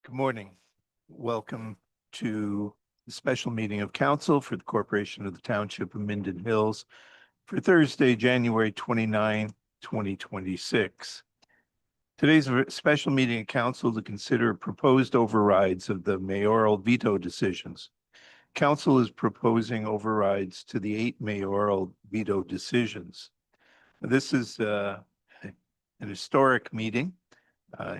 Good morning. Welcome to the special meeting of council for the Corporation of the Township of Minden Hills for Thursday, January 29, 2026. Today's special meeting of council to consider proposed overrides of the mayoral veto decisions. Council is proposing overrides to the 8 mayoral veto decisions. This is an historic meeting.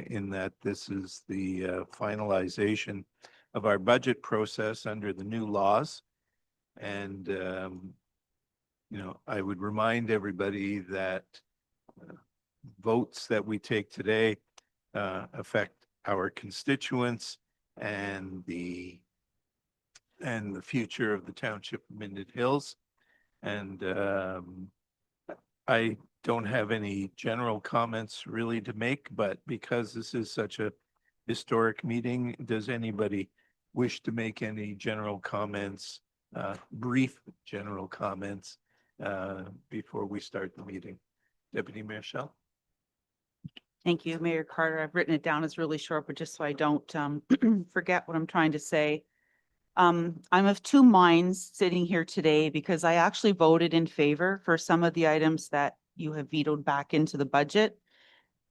In that this is the finalization of our budget process under the new laws. And, I would remind everybody that votes that we take today affect our constituents and the future of the Township of Minden Hills. And I don't have any general comments really to make, but because this is such a historic meeting, does anybody wish to make any general comments, brief general comments, before we start the meeting? Deputy Mayor Schell? Thank you, Mayor Carter. I've written it down as really short, but just so I don't forget what I'm trying to say. I'm of two minds sitting here today because I actually voted in favor for some of the items that you have vetoed back into the budget.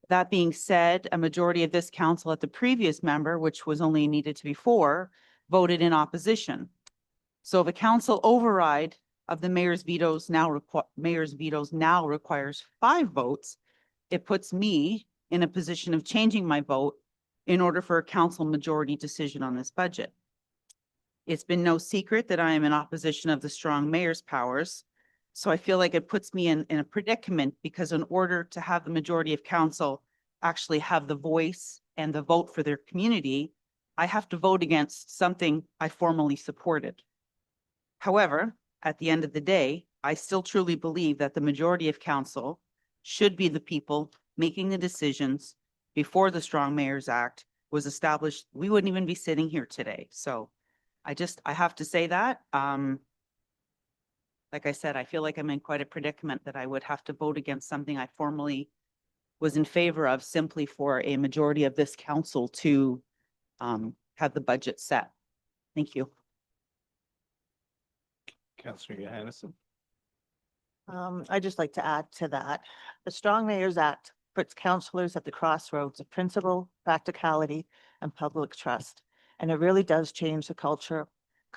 That being said, a majority of this council at the previous member, which was only needed to be 4, voted in opposition. So if a council override of the mayor's vetoes now requires 5 votes, it puts me in a position of changing my vote in order for a council majority decision on this budget. It's been no secret that I am in opposition of the strong mayor's powers. So I feel like it puts me in a predicament because in order to have the majority of council actually have the voice and the vote for their community, I have to vote against something I formally supported. However, at the end of the day, I still truly believe that the majority of council should be the people making the decisions. Before the Strong Mayors Act was established, we wouldn't even be sitting here today. So I have to say that. Like I said, I feel like I'm in quite a predicament that I would have to vote against something I formally was in favor of simply for a majority of this council to have the budget set. Thank you. Councillor Johannesson? I'd just like to add to that. The Strong Mayors Act puts councillors at the crossroads of principle, practicality, and public trust. And it really does change the culture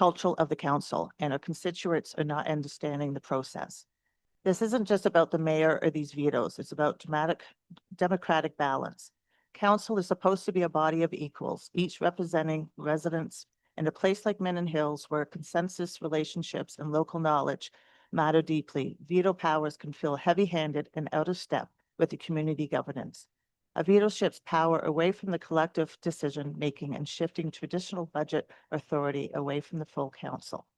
of the council, and our constituents are not understanding the process. This isn't just about the mayor or these vetoes. It's about democratic balance. Council is supposed to be a body of equals, each representing residents in a place like Minden Hills where consensus, relationships, and local knowledge matter deeply. Veto powers can feel heavy-handed and out of step with the community governance. A veto shifts power away from the collective decision-making and shifting traditional budget authority away from the full council.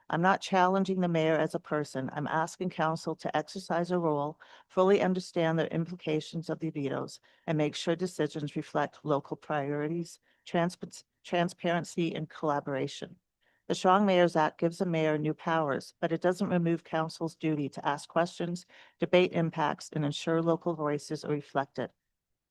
I'm not challenging the mayor as a person. I'm asking council to exercise a role, fully understand the implications of the vetoes, and make sure decisions reflect local priorities, transparency, and collaboration. The Strong Mayors Act gives the mayor new powers, but it doesn't remove council's duty to ask questions, debate impacts, and ensure local voices are reflected.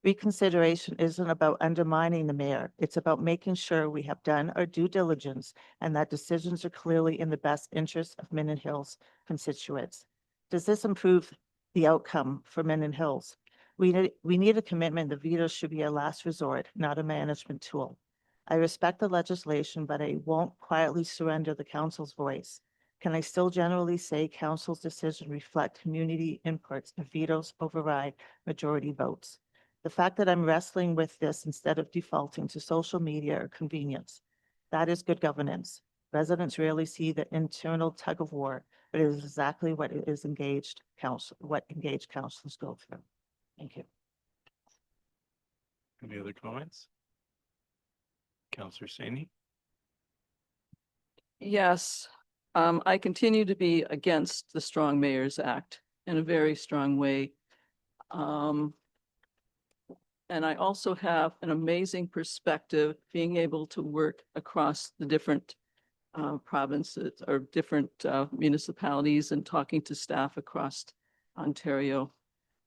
Reconsideration isn't about undermining the mayor. It's about making sure we have done our due diligence and that decisions are clearly in the best interest of Minden Hills constituents. Does this improve the outcome for Minden Hills? We need a commitment that vetoes should be a last resort, not a management tool. I respect the legislation, but I won't quietly surrender the council's voice. Can I still generally say council's decision reflect community inputs and vetoes override majority votes? The fact that I'm wrestling with this instead of defaulting to social media or convenience, that is good governance. Residents rarely see the internal tug of war, but it is exactly what engaged councilors go through. Thank you. Any other comments? Councillor Saini? Yes, I continue to be against the Strong Mayors Act in a very strong way. And I also have an amazing perspective being able to work across the different provinces or different municipalities and talking to staff across Ontario.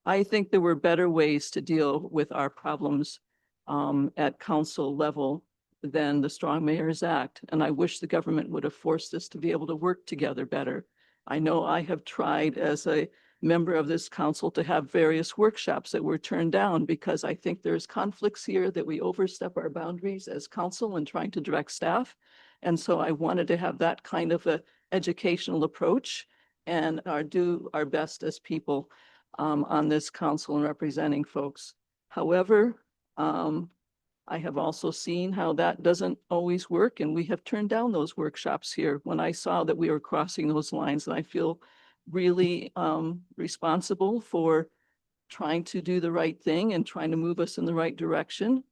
I think there were better ways to deal with our problems at council level than the Strong Mayors Act. And I wish the government would have forced us to be able to work together better. I know I have tried as a member of this council to have various workshops that were turned down because I think there's conflicts here that we overstep our boundaries as council in trying to direct staff. And so I wanted to have that kind of a educational approach and do our best as people on this council and representing folks. However, I have also seen how that doesn't always work, and we have turned down those workshops here when I saw that we were crossing those lines, and I feel really responsible for trying to do the right thing and trying to move us in the right direction.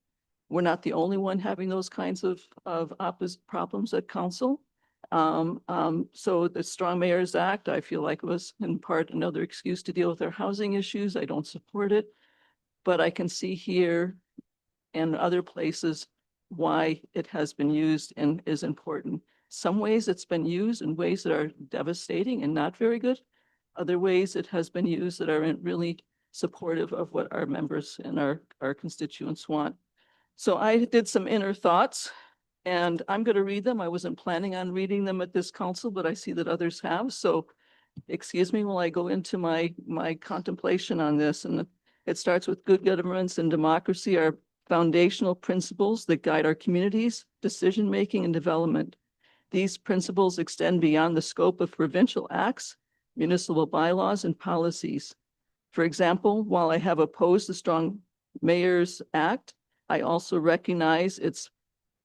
We're not the only one having those kinds of opposite problems at council. So the Strong Mayors Act, I feel like was in part another excuse to deal with our housing issues. I don't support it, but I can see here and other places why it has been used and is important. Some ways it's been used in ways that are devastating and not very good. Other ways it has been used that are really supportive of what our members and our constituents want. So I did some inner thoughts and I'm going to read them. I wasn't planning on reading them at this council, but I see that others have. So excuse me while I go into my contemplation on this. And it starts with good governance and democracy are foundational principles that guide our communities, decision-making, and development. These principles extend beyond the scope of provincial acts, municipal bylaws, and policies. For example, while I have opposed the Strong Mayors Act, I also recognize its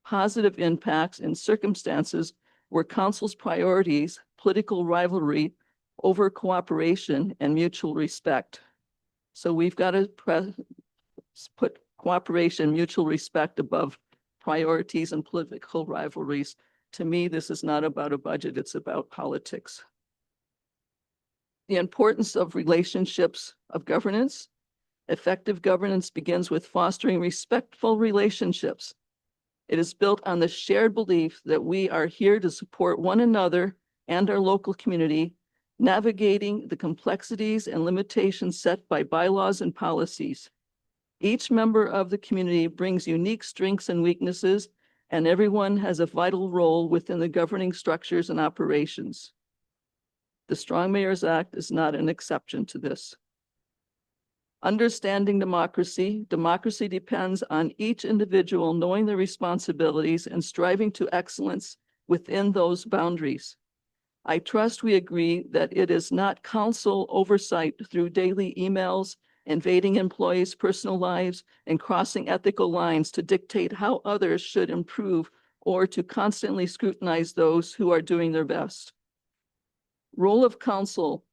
positive impacts in circumstances where council's priorities, political rivalry, over cooperation, and mutual respect. So we've got to put cooperation, mutual respect above priorities and political rivalries. To me, this is not about a budget, it's about politics. The importance of relationships of governance. Effective governance begins with fostering respectful relationships. It is built on the shared belief that we are here to support one another and our local community, navigating the complexities and limitations set by bylaws and policies. Each member of the community brings unique strengths and weaknesses, and everyone has a vital role within the governing structures and operations. The Strong Mayors Act is not an exception to this. Understanding democracy. Democracy depends on each individual knowing their responsibilities and striving to excellence within those boundaries. I trust we agree that it is not council oversight through daily emails, invading employees' personal lives, and crossing ethical lines to dictate how others should improve or to constantly scrutinize those who are doing their best. Role of council.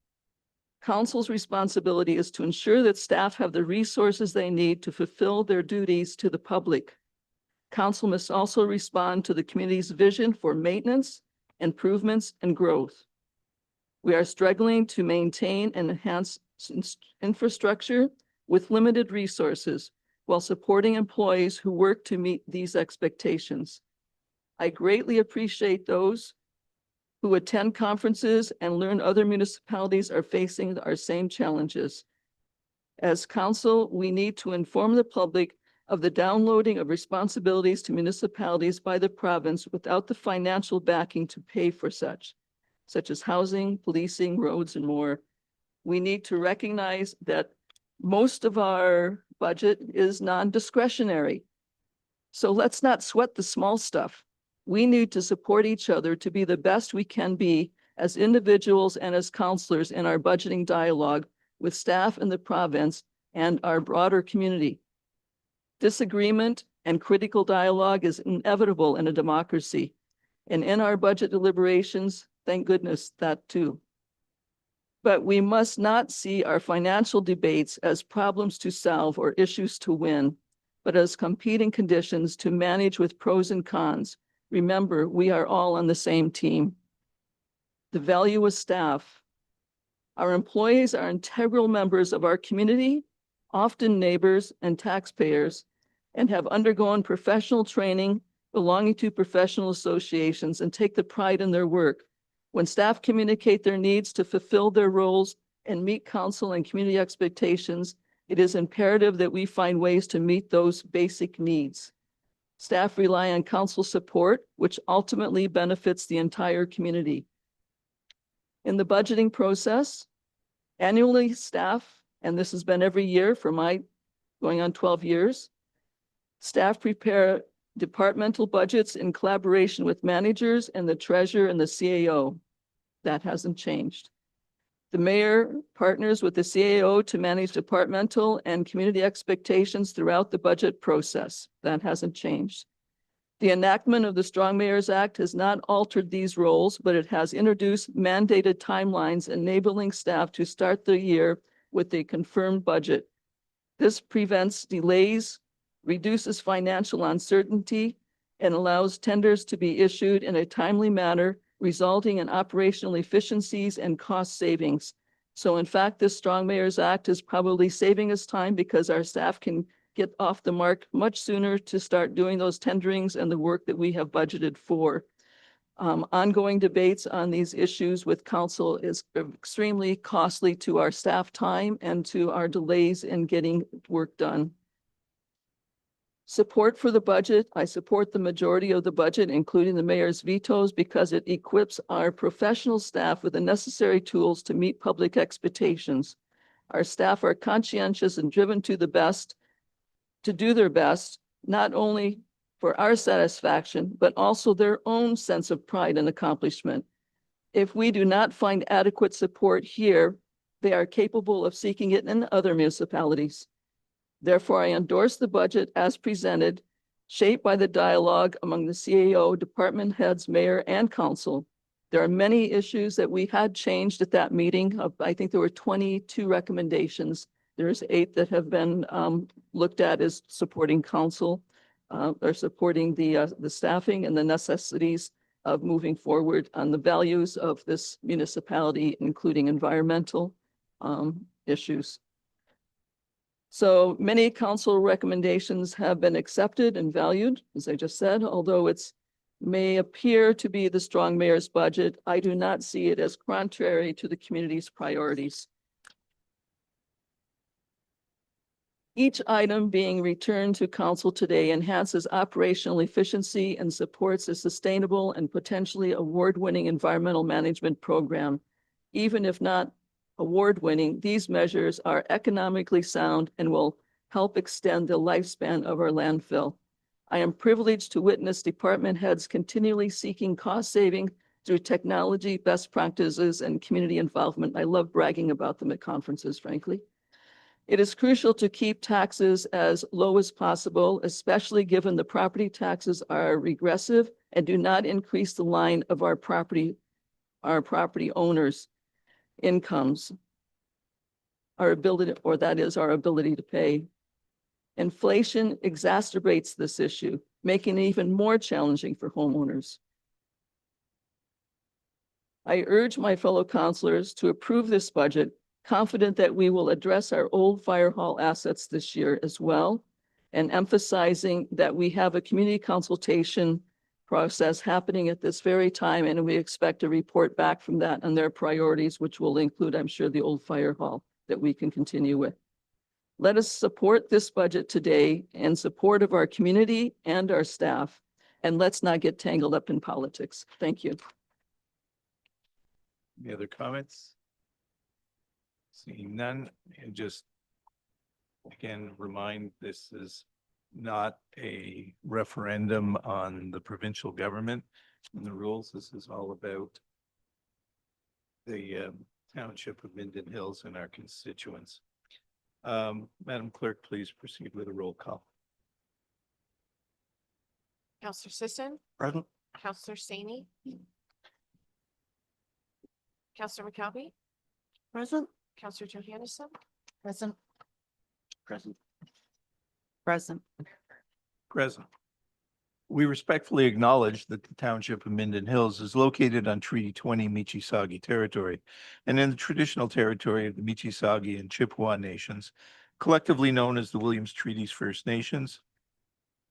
Council's responsibility is to ensure that staff have the resources they need to fulfill their duties to the public. Council must also respond to the community's vision for maintenance, improvements, and growth. We are struggling to maintain and enhance infrastructure with limited resources while supporting employees who work to meet these expectations. I greatly appreciate those who attend conferences and learn other municipalities are facing our same challenges. As council, we need to inform the public of the downloading of responsibilities to municipalities by the province without the financial backing to pay for such as housing, policing, roads, and more. We need to recognize that most of our budget is non-discretionary. So let's not sweat the small stuff. We need to support each other to be the best we can be as individuals and as counselors in our budgeting dialogue with staff in the province and our broader community. Disagreement and critical dialogue is inevitable in a democracy. And in our budget deliberations, thank goodness that too. But we must not see our financial debates as problems to solve or issues to win, but as competing conditions to manage with pros and cons. Remember, we are all on the same team. The value of staff. Our employees are integral members of our community, often neighbors and taxpayers, and have undergone professional training belonging to professional associations and take the pride in their work. When staff communicate their needs to fulfill their roles and meet council and community expectations, it is imperative that we find ways to meet those basic needs. Staff rely on council support, which ultimately benefits the entire community. In the budgeting process, annually staff, and this has been every year for my going on 12 years, staff prepare departmental budgets in collaboration with managers and the treasurer and the CAO. That hasn't changed. The mayor partners with the CAO to manage departmental and community expectations throughout the budget process. That hasn't changed. The enactment of the Strong Mayors Act has not altered these roles, but it has introduced mandated timelines enabling staff to start the year with a confirmed budget. This prevents delays, reduces financial uncertainty, and allows tenders to be issued in a timely manner, resulting in operational efficiencies and cost savings. So in fact, this Strong Mayors Act is probably saving us time because our staff can get off the mark much sooner to start doing those tenderings and the work that we have budgeted for. Ongoing debates on these issues with council is extremely costly to our staff time and to our delays in getting work done. Support for the budget. I support the majority of the budget, including the mayor's vetoes, because it equips our professional staff with the necessary tools to meet public expectations. Our staff are conscientious and driven to do their best, not only for our satisfaction, but also their own sense of pride and accomplishment. If we do not find adequate support here, they are capable of seeking it in other municipalities. Therefore, I endorse the budget as presented, shaped by the dialogue among the CAO, department heads, mayor, and council. There are many issues that we had changed at that meeting. I think there were 22 recommendations. There's 8 that have been looked at as supporting council or supporting the staffing and the necessities of moving forward on the values of this municipality, including environmental issues. So many council recommendations have been accepted and valued, as I just said, although it's may appear to be the Strong Mayor's budget, I do not see it as contrary to the community's priorities. Each item being returned to council today enhances operational efficiency and supports a sustainable and potentially award-winning environmental management program. Even if not award-winning, these measures are economically sound and will help extend the lifespan of our landfill. I am privileged to witness department heads continually seeking cost saving through technology, best practices, and community involvement. I love bragging about them at conferences, frankly. It is crucial to keep taxes as low as possible, especially given the property taxes are regressive and do not increase the line of our property owners' incomes, our ability to pay. Inflation exacerbates this issue, making it even more challenging for homeowners. I urge my fellow councilors to approve this budget, confident that we will address our old fire hall assets this year as well, and emphasizing that we have a community consultation process happening at this very time, and we expect a report back from that on their priorities, which will include, I'm sure, the old fire hall that we can continue with. Let us support this budget today in support of our community and our staff, and let's not get tangled up in politics. Thank you. Any other comments? Seeing none, and just again, remind this is not a referendum on the provincial government and the rules. This is all about the Township of Minden Hills and our constituents. Madam Clerk, please proceed with a roll call. Counselor Sisson, Present. Counselor Saney, Counselor McKelvey, Present. Counselor Johansson, Present. Present. Present. Present. We respectfully acknowledge that the Township of Minden Hills is located on Treaty 20 Michisagi territory and in the traditional territory of the Michisagi and Chippewa nations, collectively known as the Williams Treaties First Nations,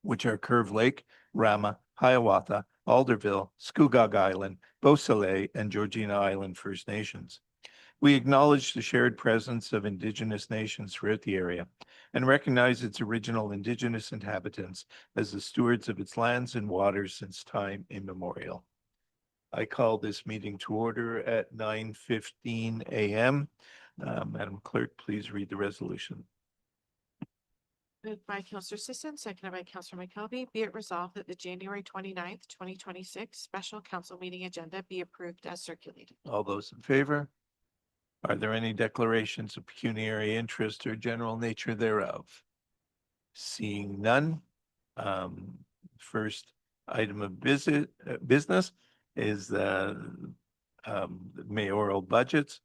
which are Curve Lake, Rama, Hiawatha, Alderville, Scugog Island, Beausoleil, and Georgina Island First Nations. We acknowledge the shared presence of Indigenous nations throughout the area and recognize its original Indigenous inhabitants as the stewards of its lands and waters since time immemorial. I call this meeting to order at 9:15 a.m. Madam Clerk, please read the resolution. Moved by Counselor Sisson, seconded by Counselor McKelvey. Be it resolved that the January 29th, 2026 special council meeting agenda be approved as circulated. All those in favor? Are there any declarations of pecuniary interest or general nature thereof? Seeing none. First item of business is the mayoral budgets.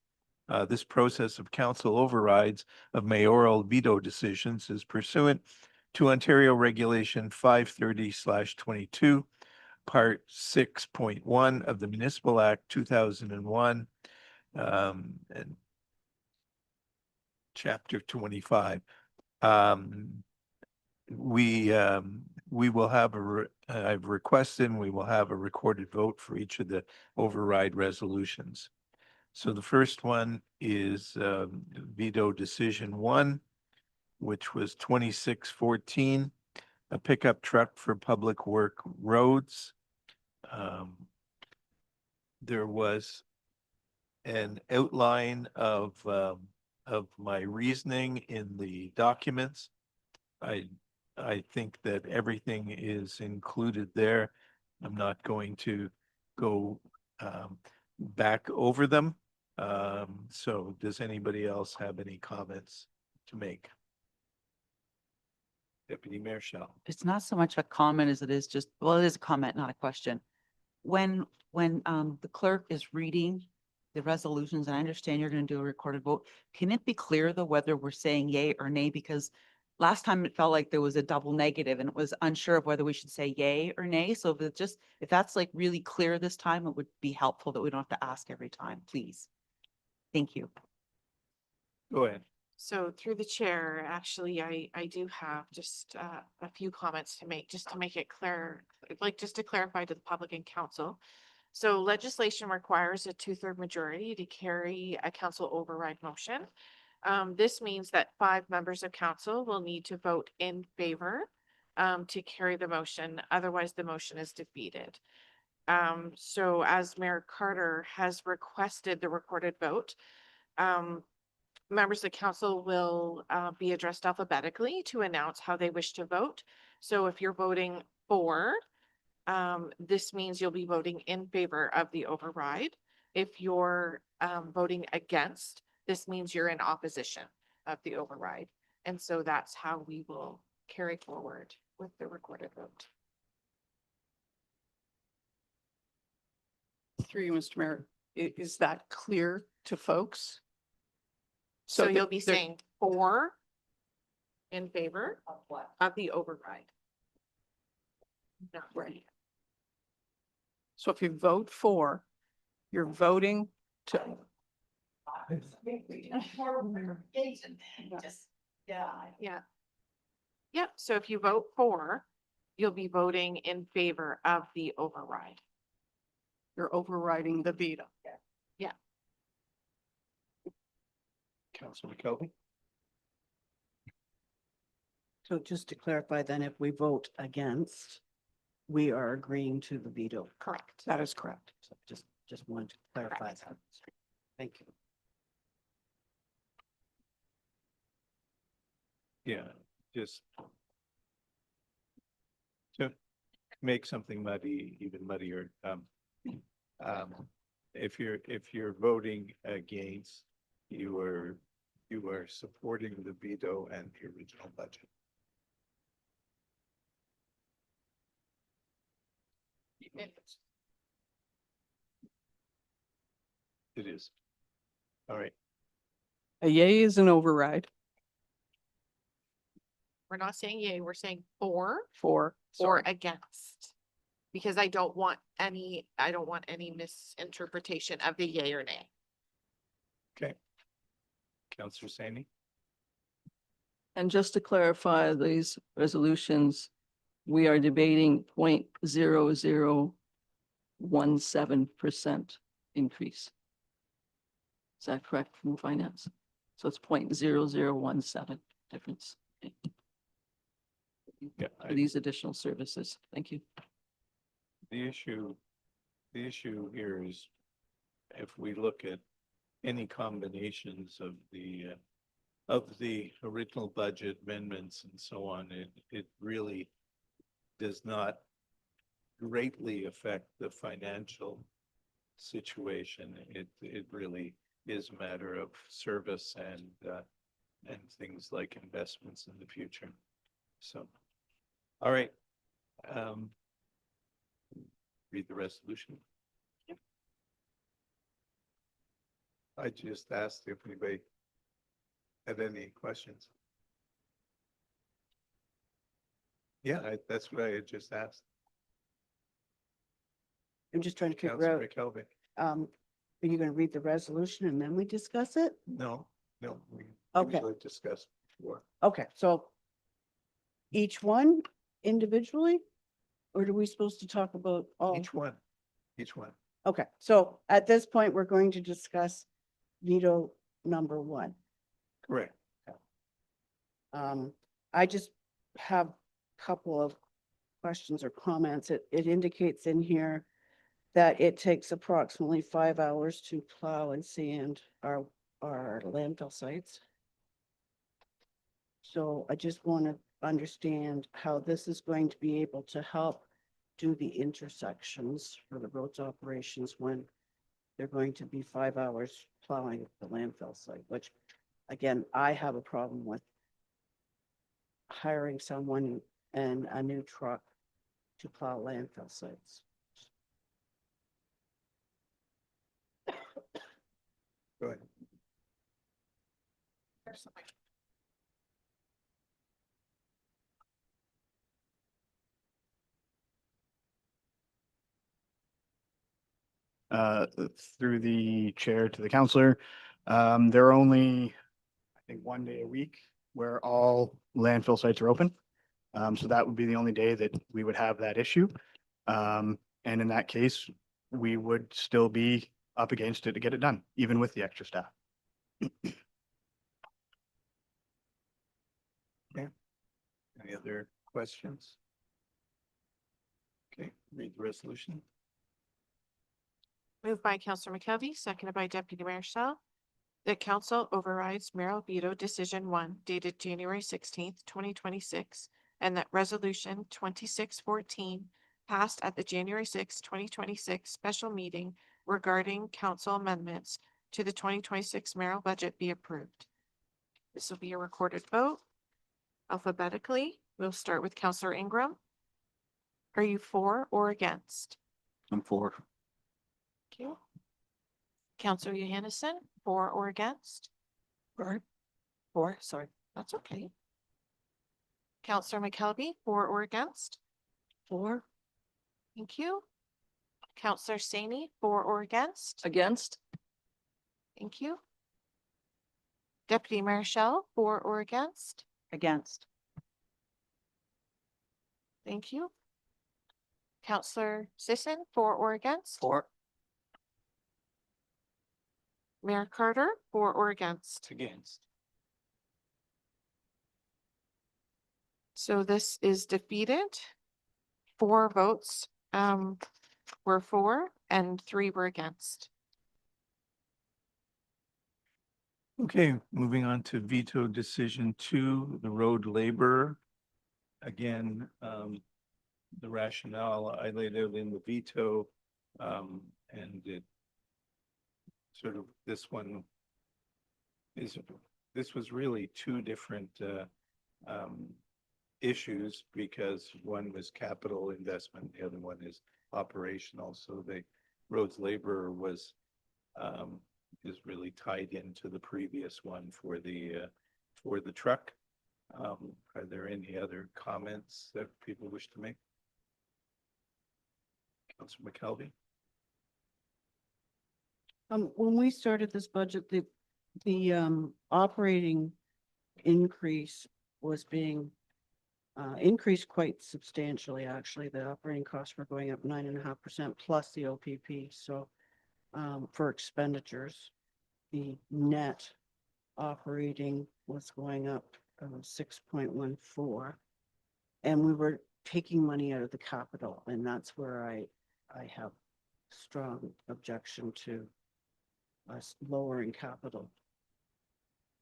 This process of council overrides of mayoral veto decisions is pursuant to Ontario Regulation 530/22, Part 6.1 of the Municipal Act 2001, and Chapter 25. We will have I've requested, and we will have a recorded vote for each of the override resolutions. So the first one is veto decision 1, which was 2614, a pickup truck for public work roads. There was an outline of my reasoning in the documents. I think that everything is included there. I'm not going to go back over them. So does anybody else have any comments to make? Deputy Mayor Shell. It's not so much a comment as it is just, well, it is a comment, not a question. When the clerk is reading the resolutions, and I understand you're going to do a recorded vote, can it be clear though whether we're saying yay or nay? Because last time it felt like there was a double negative and it was unsure of whether we should say yay or nay. So if that's like really clear this time, it would be helpful that we don't have to ask every time, please. Thank you. Go ahead. So through the chair, actually, I do have just a few comments to make, just to make it clear, like just to clarify to the public and council. So legislation requires a 2/3 majority to carry a council override motion. This means that 5 members of council will need to vote in favor to carry the motion. Otherwise, the motion is defeated. So as Mayor Carter has requested the recorded vote, members of the council will be addressed alphabetically to announce how they wish to vote. So if you're voting for, this means you'll be voting in favor of the override. If you're voting against, this means you're in opposition of the override. And so that's how we will carry forward with the recorded vote. Through you, Mr. Mayor, is that clear to folks? So that you'll be they're- saying for, in favor Of what? of the override. Not Right. So if you vote for, you're voting to, Yeah. Yep, so if you vote for, you'll be voting in favor of the override. you're overriding the veto. Councilor McKelvey. So just to clarify, then if we vote against, we are agreeing to the veto. Correct. That is correct. So just wanted to clarify Correct. that. Thank you. Yeah, just to make something muddy, even muddier. If you're voting against, you are supporting the veto and the original budget. It is. All right. A yay is an override We're not saying yay, we're saying for for, or sorry, against. Because I don't want any misinterpretation of the yay or nay. Okay. Councilor Sani. And just to clarify these resolutions, we are debating 0.0017% increase. Is that correct from finance? So it's 0.0017 difference. Okay. Yeah, For these additional services. Thank you. the issue here is if we look at any combinations of the original budget amendments and so on, it really does not greatly affect the financial situation. It really is a matter of service and things like investments in the future. So, all right. Read the resolution. I just asked if anybody had any questions. Yeah, that's what I had just asked. I'm just trying to figure Councilor out, McKelvey. are you gonna read the resolution and then we discuss it? No, we Okay. usually discuss before. Okay, so each one individually? Or are we supposed to talk about all? Each one. Okay, so at this point, we're going to discuss veto number one. Correct. I just have a couple of questions or comments. It indicates in here that it takes approximately 5 hours to plow and sand our landfill sites. So I just want to understand how this is going to be able to help do the intersections for the roads operations when they're going to be 5 hours plowing the landfill site, which again, I have a problem with hiring someone and a new truck to plow landfill sites. Go ahead. Through the chair to the counselor. There are only, I think, 1 day a week where all landfill sites are open. So that would be the only day that we would have that issue. And in that case, we would still be up against it to get it done, even with the extra staff. Any other questions? Okay, read the resolution. Moved by Councillor McKelvey, seconded by Deputy Mayor Shell, that council overrides mayoral veto decision 1 dated January 16th, 2026, and that resolution 2614 passed at the January 6th, 2026 special meeting regarding council amendments to the 2026 mayoral budget be approved. This will be a recorded vote. Alphabetically, we'll start with Councillor Ingram. Are you for or against? I'm for. Thank you. Councillor Johannesson, for or against? For, sorry, that's okay. Councillor McKelvey, for or against? For. Thank you. Councillor Saney, for or against? Against? Thank you. Deputy Mayor Shell, for or against? Against. Thank you. Councillor Sisson, for or against? For. Mayor Carter, for or against? Against. So this is defeated. 4 votes were for and 3 were against. Okay, moving on to veto decision 2, the road laborer. Again, the rationale I laid out in the veto, and it sort of, this was really 2 different issues, because one was capital investment, the other one is operational. So the roads laborer was is really tied into the previous one for the truck. Are there any other comments that people wish to make? Councilor McKelvey? When we started this budget, the operating increase was being increased quite substantially, actually. The operating costs were going up 9.5% plus the OPP, so for expenditures. the net operating was going up 6.14. And we were taking money out of the capital, and that's where I have strong objection to us lowering capital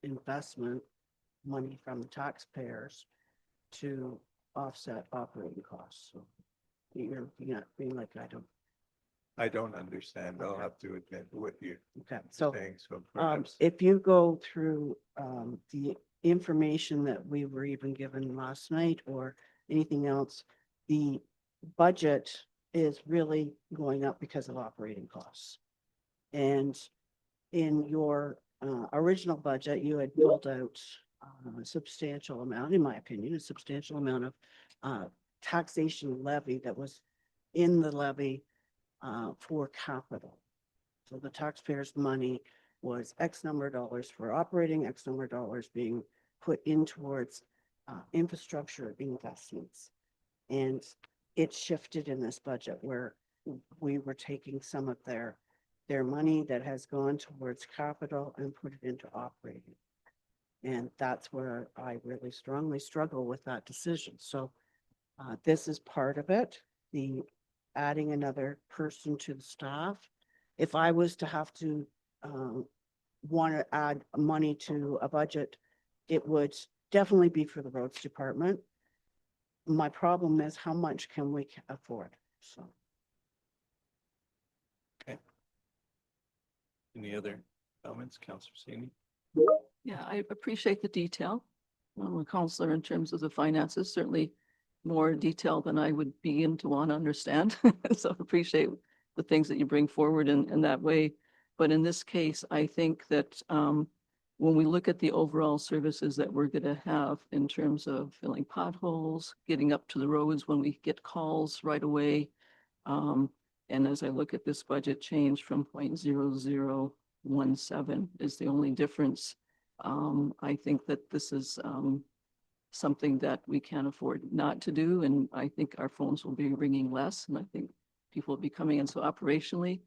investment money from the taxpayers to offset operating costs. So you're looking at being like, I don't understand. I'll have to admit what you're okay, so saying, so perhaps. if you go through the information that we were even given last night or anything else, the budget is really going up because of operating costs. And in your original budget, you had built out a substantial amount, in my opinion, a substantial amount of taxation levy that was in the levy for capital. So the taxpayers' money was X number of dollars for operating, X number of dollars being put in towards infrastructure investments. And it shifted in this budget where we were taking some of their money that has gone towards capital and put it into operating. And that's where I really strongly struggle with that decision. So this is part of it, the adding another person to the staff. If I was to have to want to add money to a budget, it would definitely be for the roads department. My problem is how much can we afford? So. Any other comments, Councillor Sini? Yeah, I appreciate the detail. I'm a counselor in terms of the finances, certainly more detail than I would begin to want to understand. So I appreciate the things that you bring forward in that way. But in this case, I think that when we look at the overall services that we're going to have in terms of filling potholes, getting up to the roads when we get calls right away. And as I look at this budget change from 0.0017 is the only difference. I think that this is something that we can't afford not to do. And I think our phones will be ringing less. And I think people will be coming in. So operationally,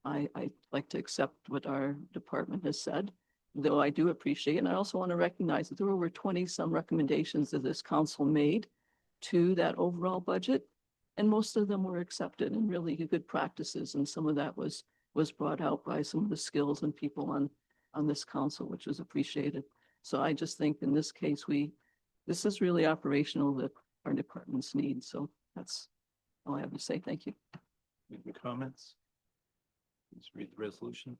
I like to accept what our department has said, though I do appreciate, and I also want to recognize that there were over 20 some recommendations that this council made to that overall budget. And most of them were accepted and really good practices. And some of that was brought out by some of the skills and people on this council, which was appreciated. So I just think in this case, this is really operational that our departments need. So that's all I have to say. Thank you. Any comments? Let's read the resolution.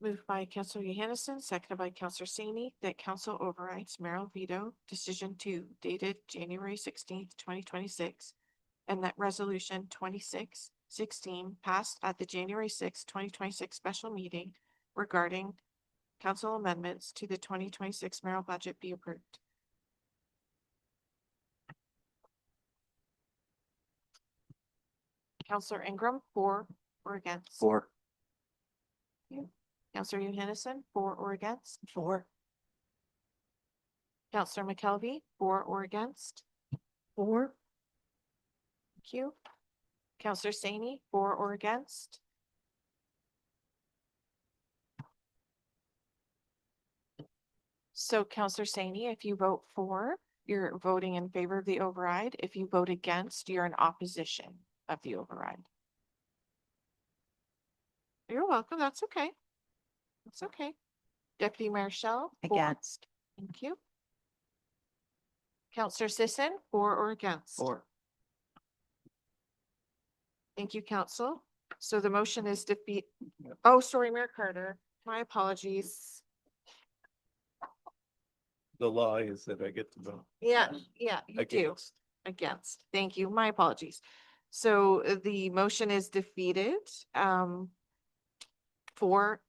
Moved by Councillor Johannesson, seconded by Councillor Sini, that council overrides mayoral veto decision 2 dated January 16th, 2026, and that resolution 2616 passed at the January 6th, 2026 special meeting regarding council amendments to the 2026 mayoral budget be approved. Councillor Ingram, for or against? For. Councillor Johannesson, for or against? For. Councillor McKelvey, for or against? For. Thank you. Councillor Sani, for or against? So Councillor Sani, if you vote for, you're voting in favor of the override. If you vote against, you're in opposition of the override. You're welcome. That's okay. That's okay. Deputy Mayor Shell? for- Against. Thank you. Councillor Sisson, for or against? For. Thank you, Council. So the motion is defeat. Oh, sorry, Mayor Carter. My apologies. The law is that I get to vote. Yeah, you do. Against. Against. Thank you. My apologies. So the motion is defeated. Four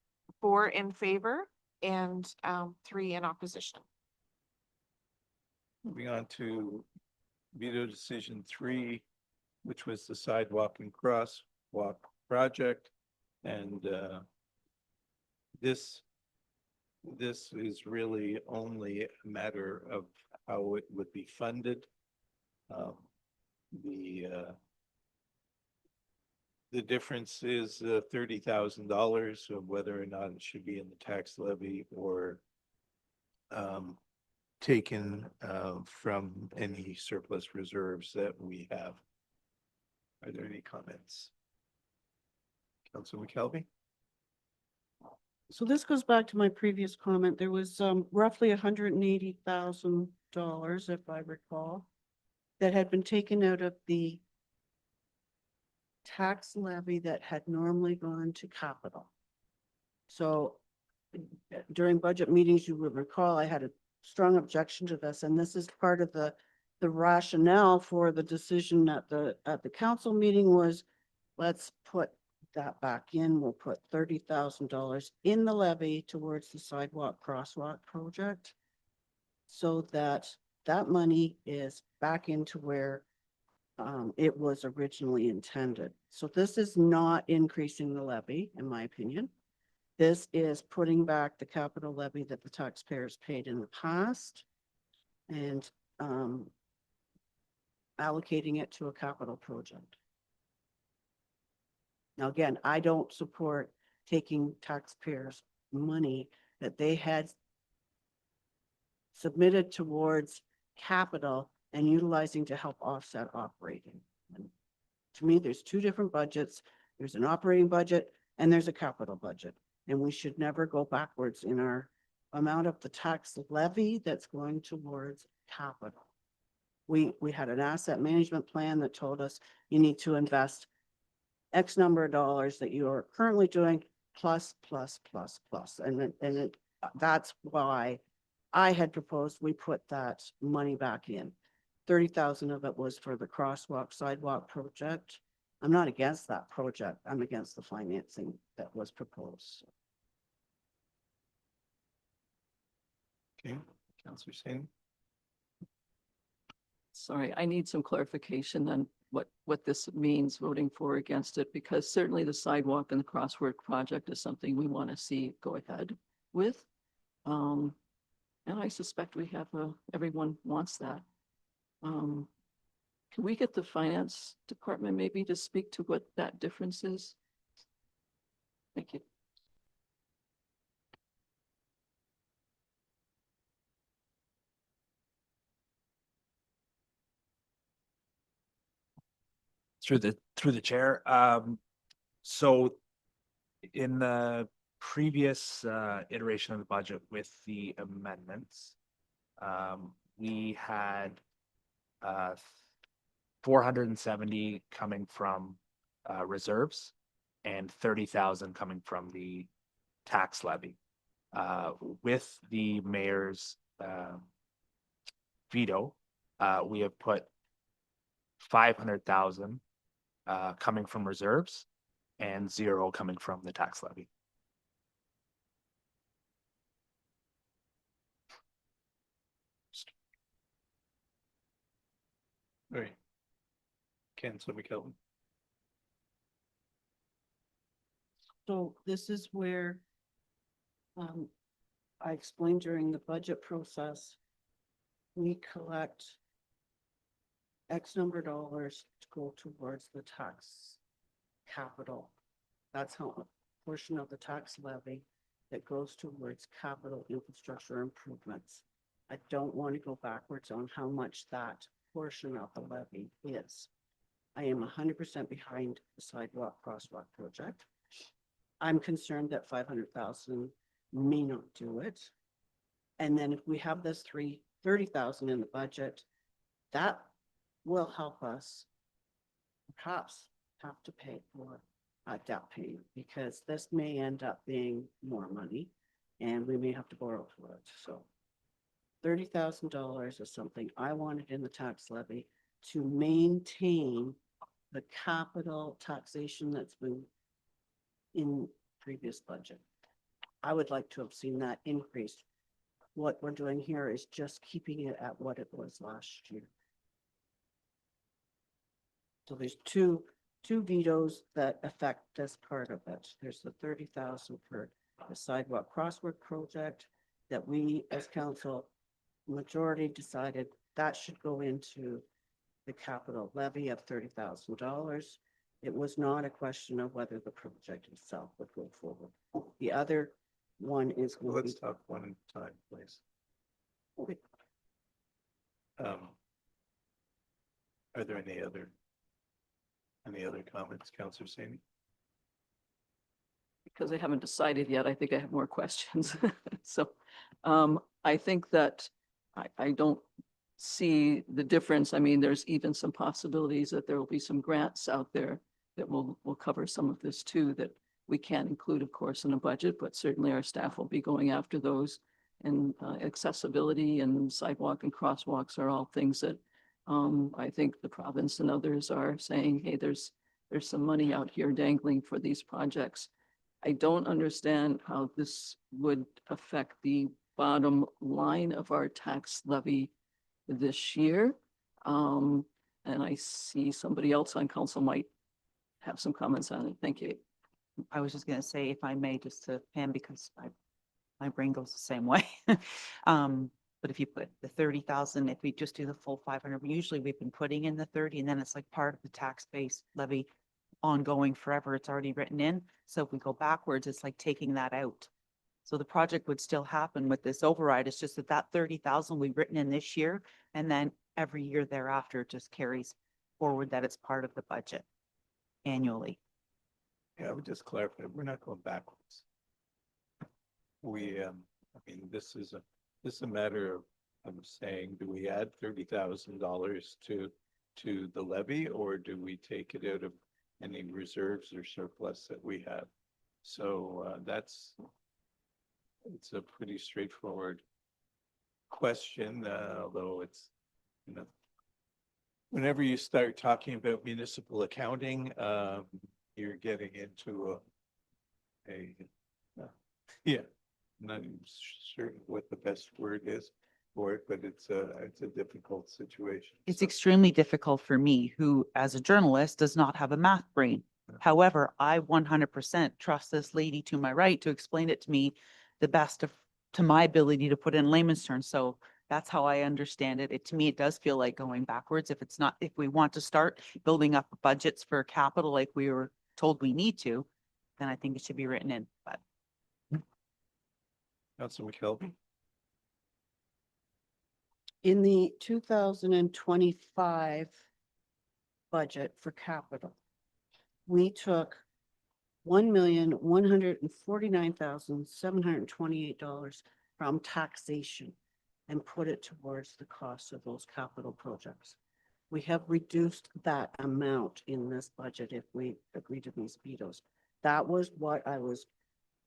in favor and 3 in opposition. Moving on to veto decision 3, which was the sidewalk and crosswalk project. And this is really only a matter of how it would be funded. The difference is $30,000 of whether or not it should be in the tax levy or taken from any surplus reserves that we have. Are there any comments? Councilor McKelvey? So this goes back to my previous comment. There was roughly $180,000, if I recall, that had been taken out of the tax levy that had normally gone to capital. So during budget meetings, you would recall, I had a strong objection to this, and this is part of the rationale for the decision at the council meeting was, let's put that back in. We'll put $30,000 in the levy towards the sidewalk crosswalk project, so that that money is back into where it was originally intended. So this is not increasing the levy, in my opinion. This is putting back the capital levy that the taxpayers paid in the past and allocating it to a capital project. Now, again, I don't support taking taxpayers' money that they had submitted towards capital and utilizing to help offset operating. And to me, there's two different budgets. There's an operating budget and there's a capital budget. And we should never go backwards in our amount of the tax levy that's going towards capital. We had an asset management plan that told us you need to invest X number of dollars that you are currently doing plus. And that's why I had proposed we put that money back in. 30,000 of it was for the crosswalk sidewalk project. I'm not against that project. I'm against the financing that was proposed. Okay, Councilor Singh? Sorry, I need some clarification on what this means, voting for or against it, because certainly the sidewalk and the crosswalk project is something we want to see go ahead with. And I suspect we have, everyone wants that. Can we get the finance department maybe to speak to what that difference is? Thank you. Through the chair. So in the previous iteration of the budget with the amendments, we had 470 coming from reserves and 30,000 coming from the tax levy. With the mayor's veto, we have put 500,000 coming from reserves and 0 coming from the tax levy. All right. Councilor McKelvey? So this is where I explained during the budget process, we collect X number of dollars to go towards the tax capital. That's how a portion of the tax levy that goes towards capital infrastructure improvements. I don't want to go backwards on how much that portion of the levy is. I am 100% behind the sidewalk crosswalk project. I'm concerned that 500,000 may not do it. And then if we have this 30,000 in the budget, that will help us perhaps have to pay for debt payment, because this may end up being more money and we may have to borrow for it. So $30,000 is something I wanted in the tax levy to maintain the capital taxation that's been in previous budget. I would like to have seen that increased. What we're doing here is just keeping it at what it was last year. So there's two vetoes that affect this part of it. There's the 30,000 for the sidewalk crosswalk project that we as council majority decided that should go into the capital levy of $30,000. It was not a question of whether the project itself would go forward. The other one is. Well, going to let's talk one at a time, please. Okay. Are there any other comments, Councillor Sani? Because I haven't decided yet, I think I have more questions. So I think that I don't see the difference. I mean, there's even some possibilities that there will be some grants out there that will cover some of this too, that we can't include, of course, in a budget, but certainly our staff will be going after those. And accessibility and sidewalk and crosswalks are all things that I think the province and others are saying, hey, there's some money out here dangling for these projects. I don't understand how this would affect the bottom line of our tax levy this year. And I see somebody else on council might have some comments on it. Thank you. I was just gonna say, if I may, just to Pam, because my brain goes the same way. But if you put the 30,000, if we just do the full 500, usually we've been putting in the 30 and then it's like part of the tax base levy ongoing forever. It's already written in. So if we go backwards, it's like taking that out. So the project would still happen with this override. It's just that 30,000 we've written in this year, and then every year thereafter it just carries forward that it's part of the budget annually. Yeah, I would just clarify, we're not going backwards. I mean, this is a matter of saying, do we add $30,000 to the levy, or do we take it out of any reserves or surplus that we have? So it's a pretty straightforward question, although it's, whenever you start talking about municipal accounting, you're getting into yeah, I'm not even certain what the best word is for it, but it's a difficult situation. It's So, extremely difficult for me, who as a journalist does not have a math brain. However, I 100% trust this lady to my right to explain it to me the best to my ability to put in layman's terms. So that's how I understand it. To me, it does feel like going backwards. If we want to start building up budgets for capital like we were told we need to, then I think it should be written in, but. Councilor McKelvey? In the 2025 budget for capital, we took $1,149,728 from taxation and put it towards the cost of those capital projects. We have reduced that amount in this budget if we agree to these vetoes. That was what I was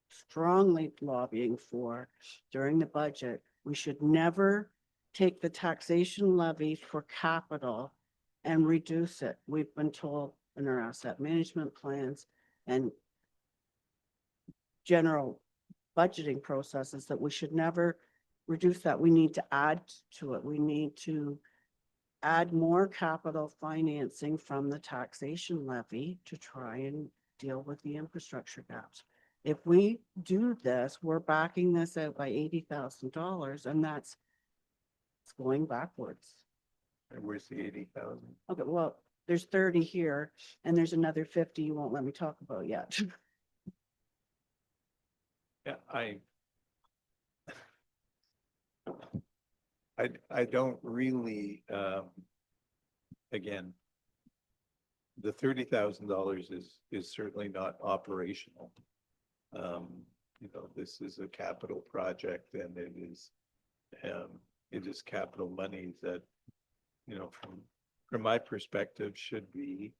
strongly lobbying for during the budget. We should never take the taxation levy for capital and reduce it. We've been told in our asset management plans and general budgeting processes that we should never reduce that. We need to add to it. We need to add more capital financing from the taxation levy to try and deal with the infrastructure gaps. If we do this, we're backing this out by $80,000, and it's going backwards. And where's the 80,000? Okay, well, there's 30 here, and there's another 50 you won't let me talk about yet. Yeah, I don't really, again, the $30,000 is certainly not operational. This is a capital project, and it is capital money that, from my perspective, should be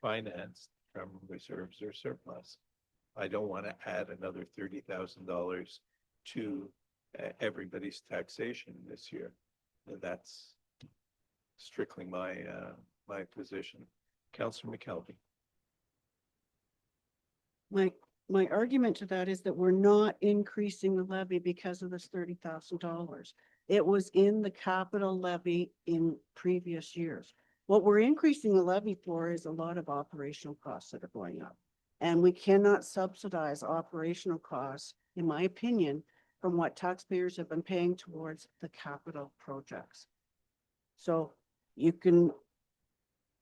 financed from reserves or surplus. I don't want to add another $30,000 to everybody's taxation this year. And that's strictly my position. Councillor McKelvey. My argument to that is that we're not increasing the levy because of this $30,000. It was in the capital levy in previous years. What we're increasing the levy for is a lot of operational costs that are going up. And we cannot subsidize operational costs, in my opinion, from what taxpayers have been paying towards the capital projects. So you can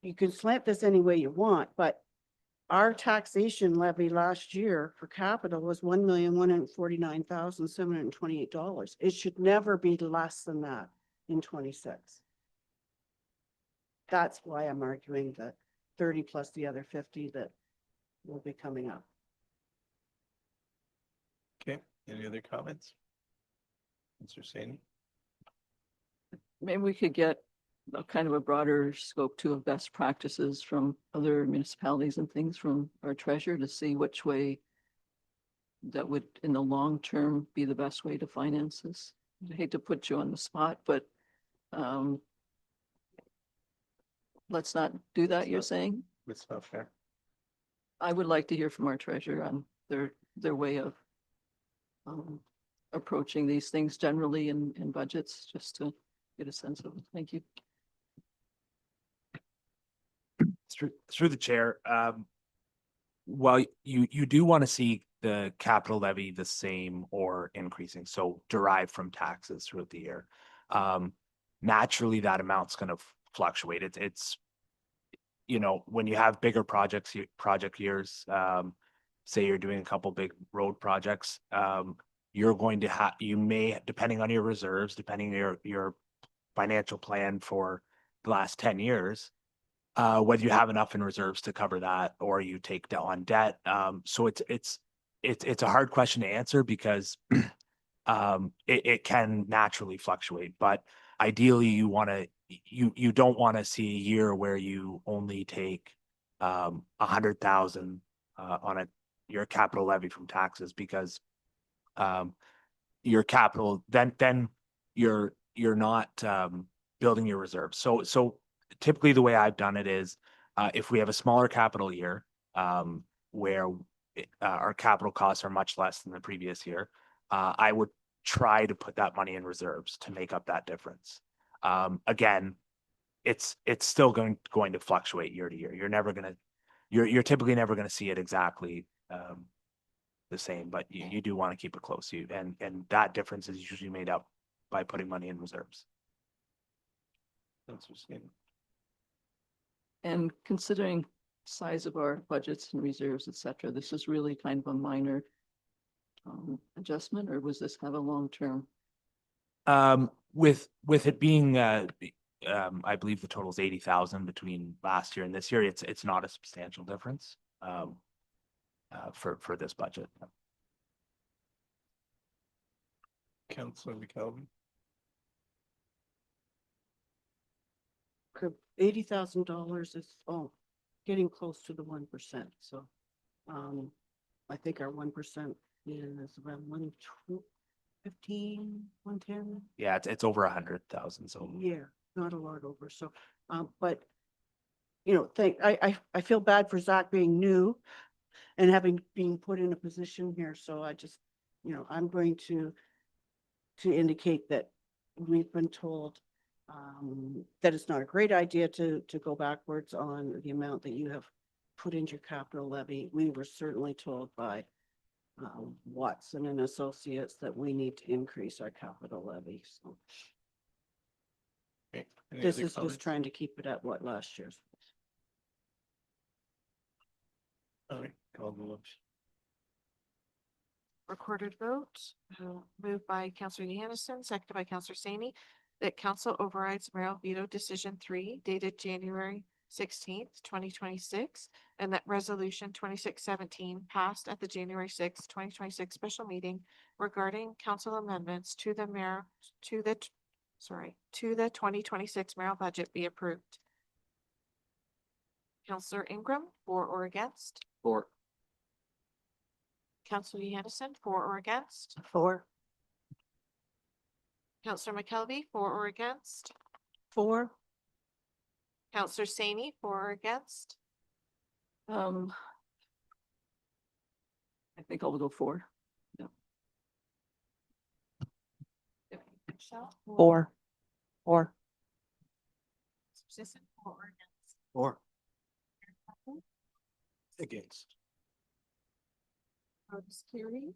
you can slant this any way you want, but our taxation levy last year for capital was $1,149,728. It should never be less than that in 26. That's why I'm arguing that 30 plus the other 50 that will be coming up. Okay, any other comments? Mr. Sani? Maybe we could get a kind of a broader scope too of best practices from other municipalities and things from our treasurer to see which way that would, in the long term, be the best way to finance this. I hate to put you on the spot, but let's not do that, you're saying? It's not fair. I would like to hear from our treasurer on their way of approaching these things generally in budgets, just to get a sense of it. Thank you. Through the chair, while you do want to see the capital levy the same or increasing, so derived from taxes throughout the year. Naturally, that amount's going to fluctuate. It's when you have bigger project years, say you're doing a couple big road projects, you're going to have, you may, depending on your reserves, depending on your financial plan for the last 10 years, whether you have enough in reserves to cover that or you take on debt. So it's a hard question to answer because it can naturally fluctuate, but ideally you don't want to see a year where you only take 100,000 on your capital levy from taxes, because your capital then you're not building your reserves. So typically the way I've done it is if we have a smaller capital year where our capital costs are much less than the previous year, I would try to put that money in reserves to make up that difference. Again, it's still going to fluctuate year to year. You're typically never going to see it exactly the same, but you do want to keep it close. And that difference is usually made up by putting money in reserves. And considering size of our budgets and reserves, et cetera, this is really kind of a minor adjustment, or was this have a long term? With it being, I believe the total is 80,000 between last year and this year. It's not a substantial difference for this budget. Councilor McKelvey? $80,000 is, getting close to the 1%. So, I think our 1% is around 115, 110. Yeah, it's over 100,000. So Yeah, not a lot over. So, but, I feel bad for Zach being new and having been put in a position here. So I just, I'm going to indicate that we've been told that it's not a great idea to go backwards on the amount that you have put into your capital levy. We were certainly told by Watson and Associates that we need to increase our capital levy. So Okay. Any this other is comments? just trying to keep it at what last year's. All right, call the vote. Recorded vote, moved by Councillor Hannison, seconded by Councillor Sani, that council overrides mayoral veto decision 3 dated January 16th, 2026, and that resolution 2617 passed at the January 6th, 2026 special meeting regarding council amendments to the 2026 mayoral budget be approved. Councillor Ingram, for or against? for. Councillor Hannison, for or against? For. Councillor McKelvey, for or against? For. Councillor Sani, for or against? I think I'll go for. Michelle? For. For. Susan, for or against? Or against. Votes carried.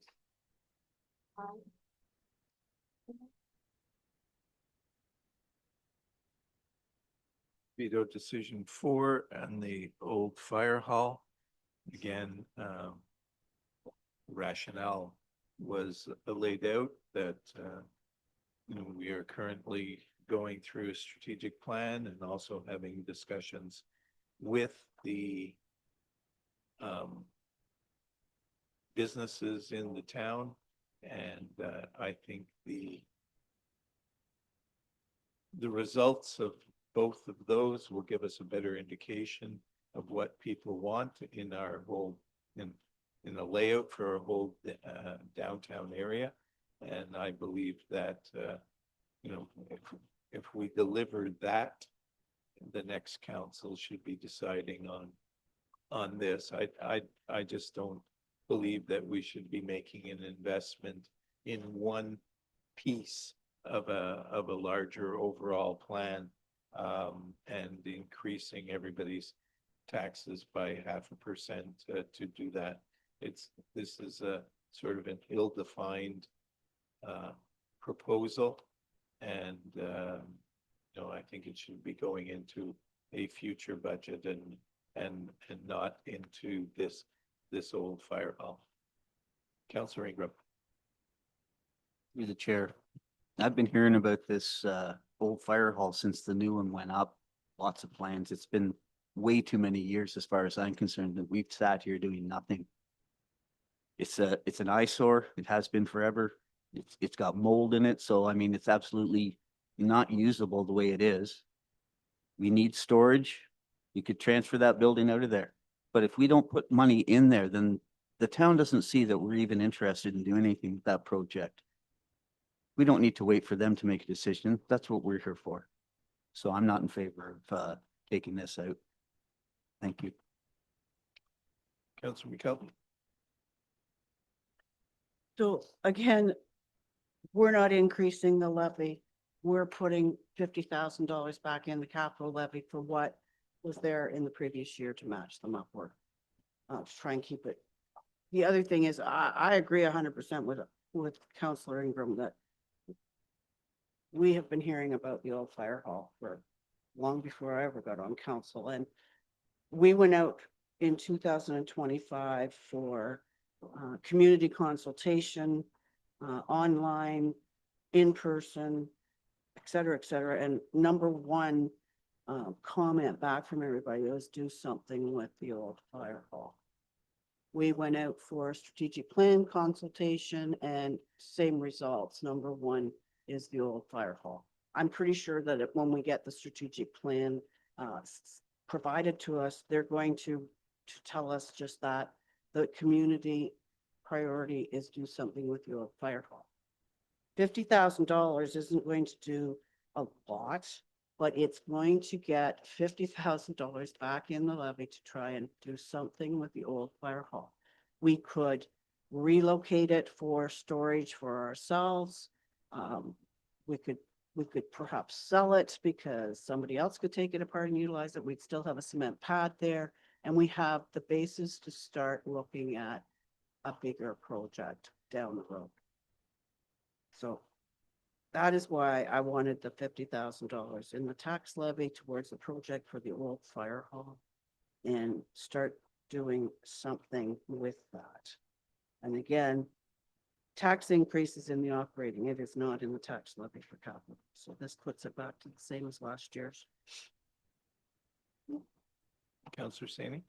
veto decision 4 and the old fire hall. Again, rationale was laid out that, we are currently going through a strategic plan and also having discussions with the businesses in the town. And I think the results of both of those will give us a better indication of what people want in our whole, in the layout for our whole downtown area. And I believe that, if we deliver that, the next council should be deciding on this. I just don't believe that we should be making an investment in one piece of a larger overall plan, and increasing everybody's taxes by 0.5% to do that. This is a sort of an ill-defined proposal, and I think it should be going into a future budget and not into this old fire hall. Councillor Ingram. Through the chair. I've been hearing about this old fire hall since the new one went up. Lots of plans. It's been way too many years as far as I'm concerned that we've sat here doing nothing. It's an eyesore. It has been forever. It's got mold in it. So I mean, it's absolutely not usable the way it is. We need storage. You could transfer that building out of there. But if we don't put money in there, then the town doesn't see that we're even interested in doing anything with that project. We don't need to wait for them to make a decision. That's what we're here for. So I'm not in favor of taking this out. Thank you. Councillor McKelvey. So again, we're not increasing the levy. We're putting $50,000 back in the capital levy for what was there in the previous year to match them upward. To try and keep it. The other thing is, I agree 100% with Councillor Ingram that we have been hearing about the old fire hall for long before I ever got on council. And we went out in 2025 for community consultation, online, in person, et cetera, and number one comment back from everybody was do something with the old fire hall. We went out for a strategic plan consultation and same results. Number one is the old fire hall. I'm pretty sure that when we get the strategic plan provided to us, they're going to tell us just that the community priority is do something with the old fire hall. $50,000 isn't going to do a lot, but it's going to get $50,000 back in the levy to try and do something with the old fire hall. We could relocate it for storage for ourselves. We could perhaps sell it because somebody else could take it apart and utilize it. We'd still have a cement pad there, and we have the basis to start looking at a bigger project down the road. So that is why I wanted the $50,000 in the tax levy towards the project for the old fire hall and start doing something with that. And again, tax increases in the operating, it is not in the tax levy for capital. So this puts it back to the same as last year's. Councillor Saini.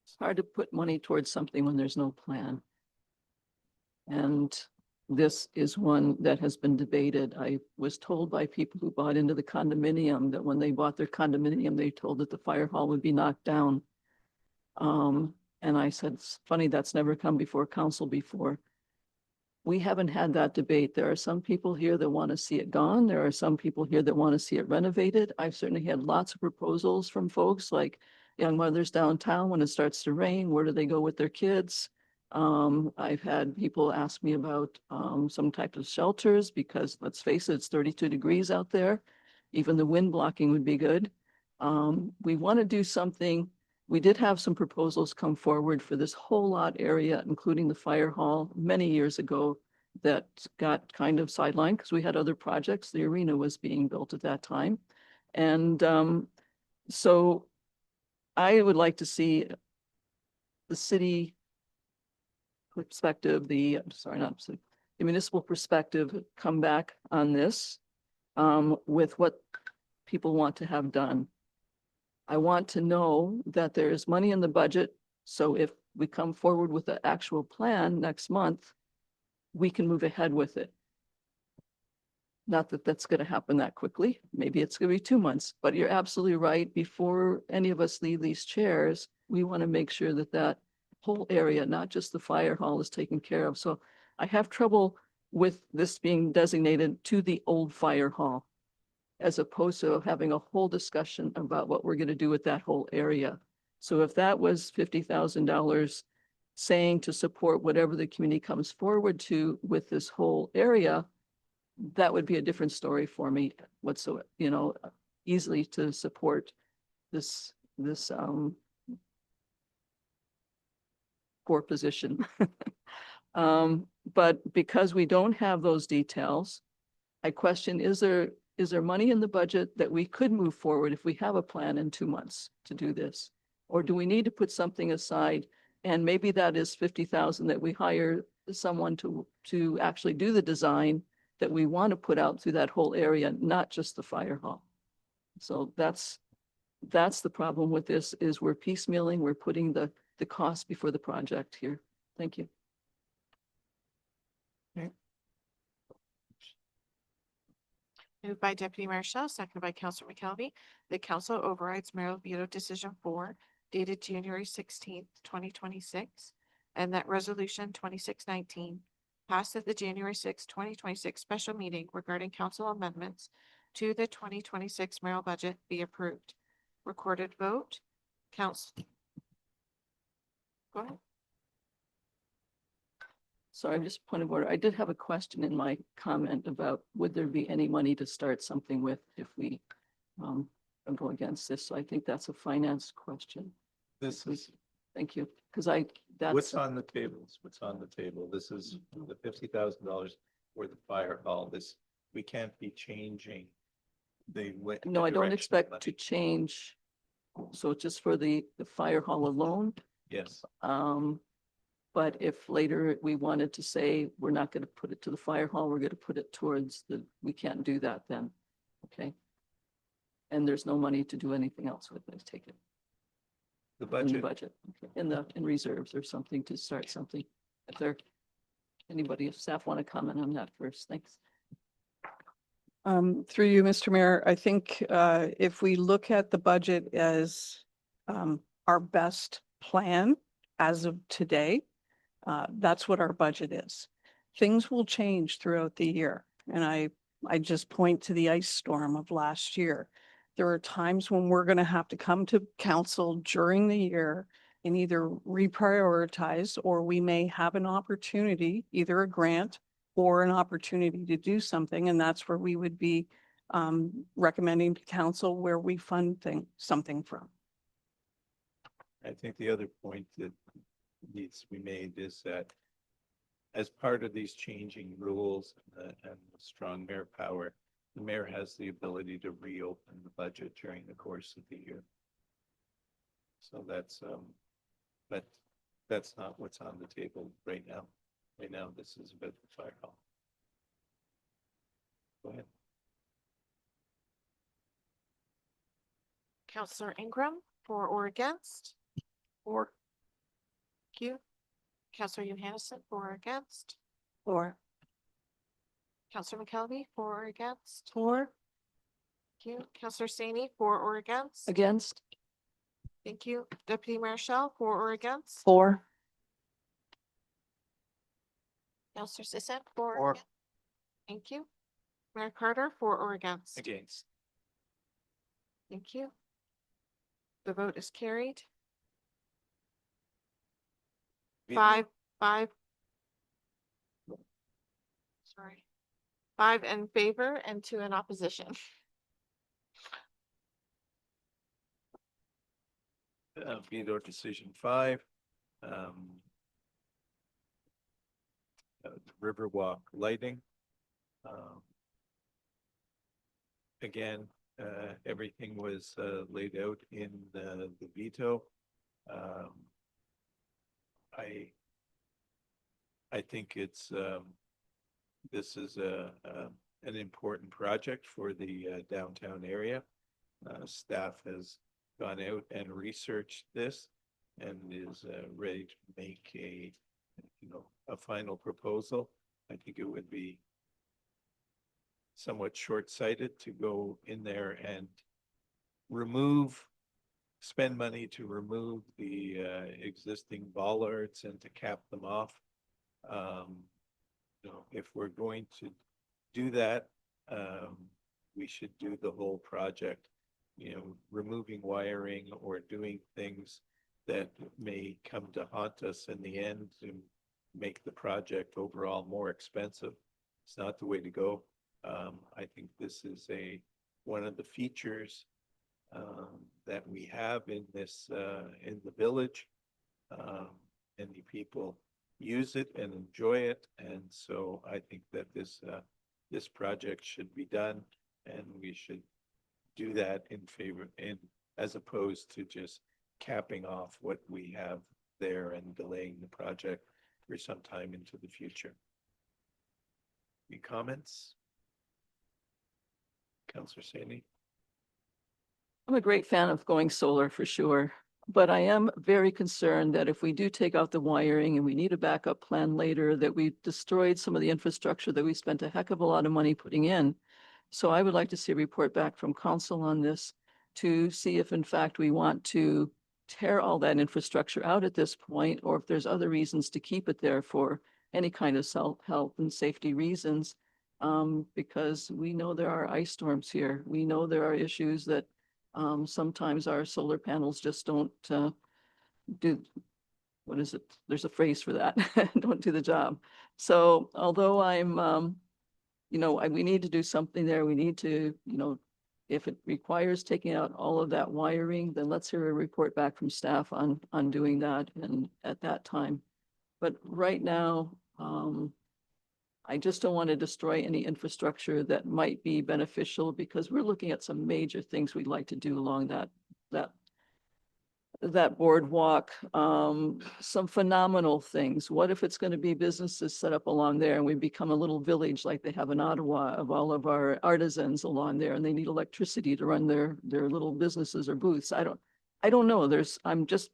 It's hard to put money towards something when there's no plan. And this is one that has been debated. I was told by people who bought into the condominium that when they bought their condominium, they told that the fire hall would be knocked down. And I said, it's funny, that's never come before council before. We haven't had that debate. There are some people here that want to see it gone. There are some people here that want to see it renovated. I've certainly had lots of proposals from folks like young mothers downtown. When it starts to rain, where do they go with their kids? I've had people ask me about some type of shelters because let's face it, it's 32 degrees out there. Even the wind blocking would be good. We want to do something. We did have some proposals come forward for this whole lot area, including the fire hall many years ago that got kind of sidelined because we had other projects. The arena was being built at that time. And so I would like to see the city perspective, the municipal perspective come back on this with what people want to have done. I want to know that there is money in the budget, so if we come forward with the actual plan next month, we can move ahead with it. Not that that's going to happen that quickly. Maybe it's going to be 2 months, but you're absolutely right. Before any of us leave these chairs, we want to make sure that that whole area, not just the fire hall, is taken care of. So I have trouble with this being designated to the old fire hall, as opposed to having a whole discussion about what we're going to do with that whole area. So if that was $50,000 saying to support whatever the community comes forward to with this whole area, that would be a different story for me whatsoever, easily to support this poor position. But because we don't have those details, I question, is there money in the budget that we could move forward if we have a plan in 2 months to do this? Or do we need to put something aside? And maybe that is 50,000 that we hire someone to actually do the design that we want to put out through that whole area, not just the fire hall. So that's the problem with this, is we're piecemealing, we're putting the cost before the project here. Thank you. Moved by Deputy Mayor Shell, seconded by Councillor McKelvey. The council overrides Mayor Veto Decision 4 dated January 16th, 2026, and that resolution 2619 passed at the January 6th, 2026 special meeting regarding council amendments to the 2026 mayoral budget be approved. Recorded vote. Council. Go ahead. Sorry, just point of order. I did have a question in my comment about would there be any money to start something with if we go against this? So I think that's a finance question. This is, Thank you, because what's on the tables? What's on the table? This is the $50,000 for the fire hall. This, we can't be changing the. No, I don't direction of expect money. to change. So just for the fire hall alone. Yes. But if later we wanted to say, we're not going to put it to the fire hall, we're going to put it towards we can't do that then. Okay. And there's no money to do anything else with it. Take it. The In the budget. budget, okay. In reserves or something to start something. If anybody, if staff want to comment on that first, thanks. Through you, Mr. Mayor, I think if we look at the budget as our best plan as of today, that's what our budget is. Things will change throughout the year. And I just point to the ice storm of last year. There are times when we're going to have to come to council during the year and either reprioritize, or we may have an opportunity, either a grant or an opportunity to do something. And that's where we would be recommending to council where we fund something from. I think the other point that needs to be made is that as part of these changing rules and the strong mayor power, the mayor has the ability to reopen the budget during the course of the year. So but that's not what's on the table right now. Right now, this is about the fire hall. Go ahead. Councillor Ingram, for or against? Or Thank you. Councillor Johansson, for or against? Or, Councillor McKelvey, for or against? or, Thank you. Councillor Saney, for or against? Against? Thank you. Deputy Mayor Shell, for or against? For. Councillor Sisson, for or Or. against? Thank you. Mayor Carter, for or against? Against. Thank you. The vote is carried. Five. Sorry. 5 in favor and 2 in opposition. Veto decision 5. Riverwalk lighting. Again, everything was laid out in the veto. I think this is an important project for the downtown area. Staff has gone out and researched this and is ready to make a final proposal. I think it would be somewhat short-sighted to go in there and spend money to remove the existing bollards and to cap them off. If we're going to do that, we should do the whole project. Removing wiring or doing things that may come to haunt us in the end to make the project overall more expensive. It's not the way to go. I think this is one of the features that we have in in the village. Many people use it and enjoy it, and so I think that this project should be done, and we should do that as opposed to just capping off what we have there and delaying the project for some time into the future. Any comments? Councillor Sandy? I'm a great fan of going solar for sure, but I am very concerned that if we do take out the wiring and we need a backup plan later, that we've destroyed some of the infrastructure that we spent a heck of a lot of money putting in. So I would like to see a report back from council on this to see if in fact we want to tear all that infrastructure out at this point, or if there's other reasons to keep it there for any kind of health and safety reasons. Because we know there are ice storms here. We know there are issues that sometimes our solar panels just don't do, what is it? There's a phrase for that, don't do the job. So although we need to do something there, we need to, if it requires taking out all of that wiring, then let's hear a report back from staff on doing that and at that time. But right now, I just don't want to destroy any infrastructure that might be beneficial, because we're looking at some major things we'd like to do along that boardwalk, some phenomenal things. What if it's going to be businesses set up along there and we become a little village like they have in Ottawa of all of our artisans along there, and they need electricity to run their little businesses or booths? I don't know. I'm just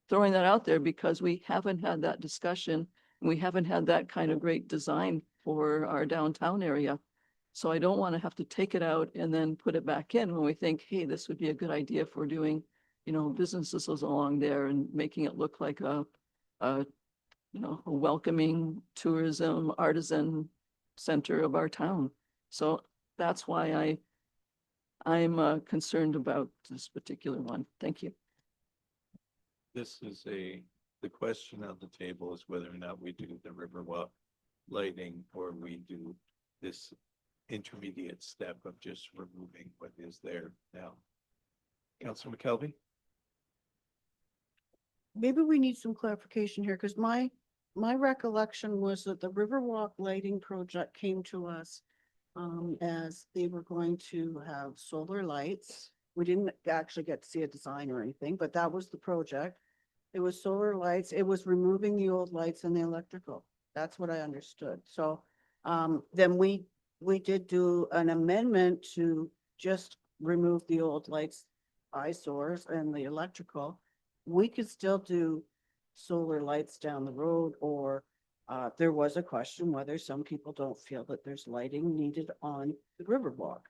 throwing that out there because we haven't had that discussion and we haven't had that kind of great design for our downtown area. So I don't want to have to take it out and then put it back in when we think, hey, this would be a good idea for doing businesses along there and making it look like a welcoming tourism artisan center of our town. So that's why I'm concerned about this particular one. Thank you. This is the question on the table is whether or not we do the Riverwalk lighting or we do this intermediate step of just removing what is there now. Councillor McKelvey? Maybe we need some clarification here, because my recollection was that the Riverwalk lighting project came to us as they were going to have solar lights. We didn't actually get to see a design or anything, but that was the project. It was solar lights. It was removing the old lights and the electrical. That's what I understood. So then we did do an amendment to just remove the old lights, eyesores, and the electrical. We could still do solar lights down the road, or there was a question whether some people don't feel that there's lighting needed on the Riverwalk.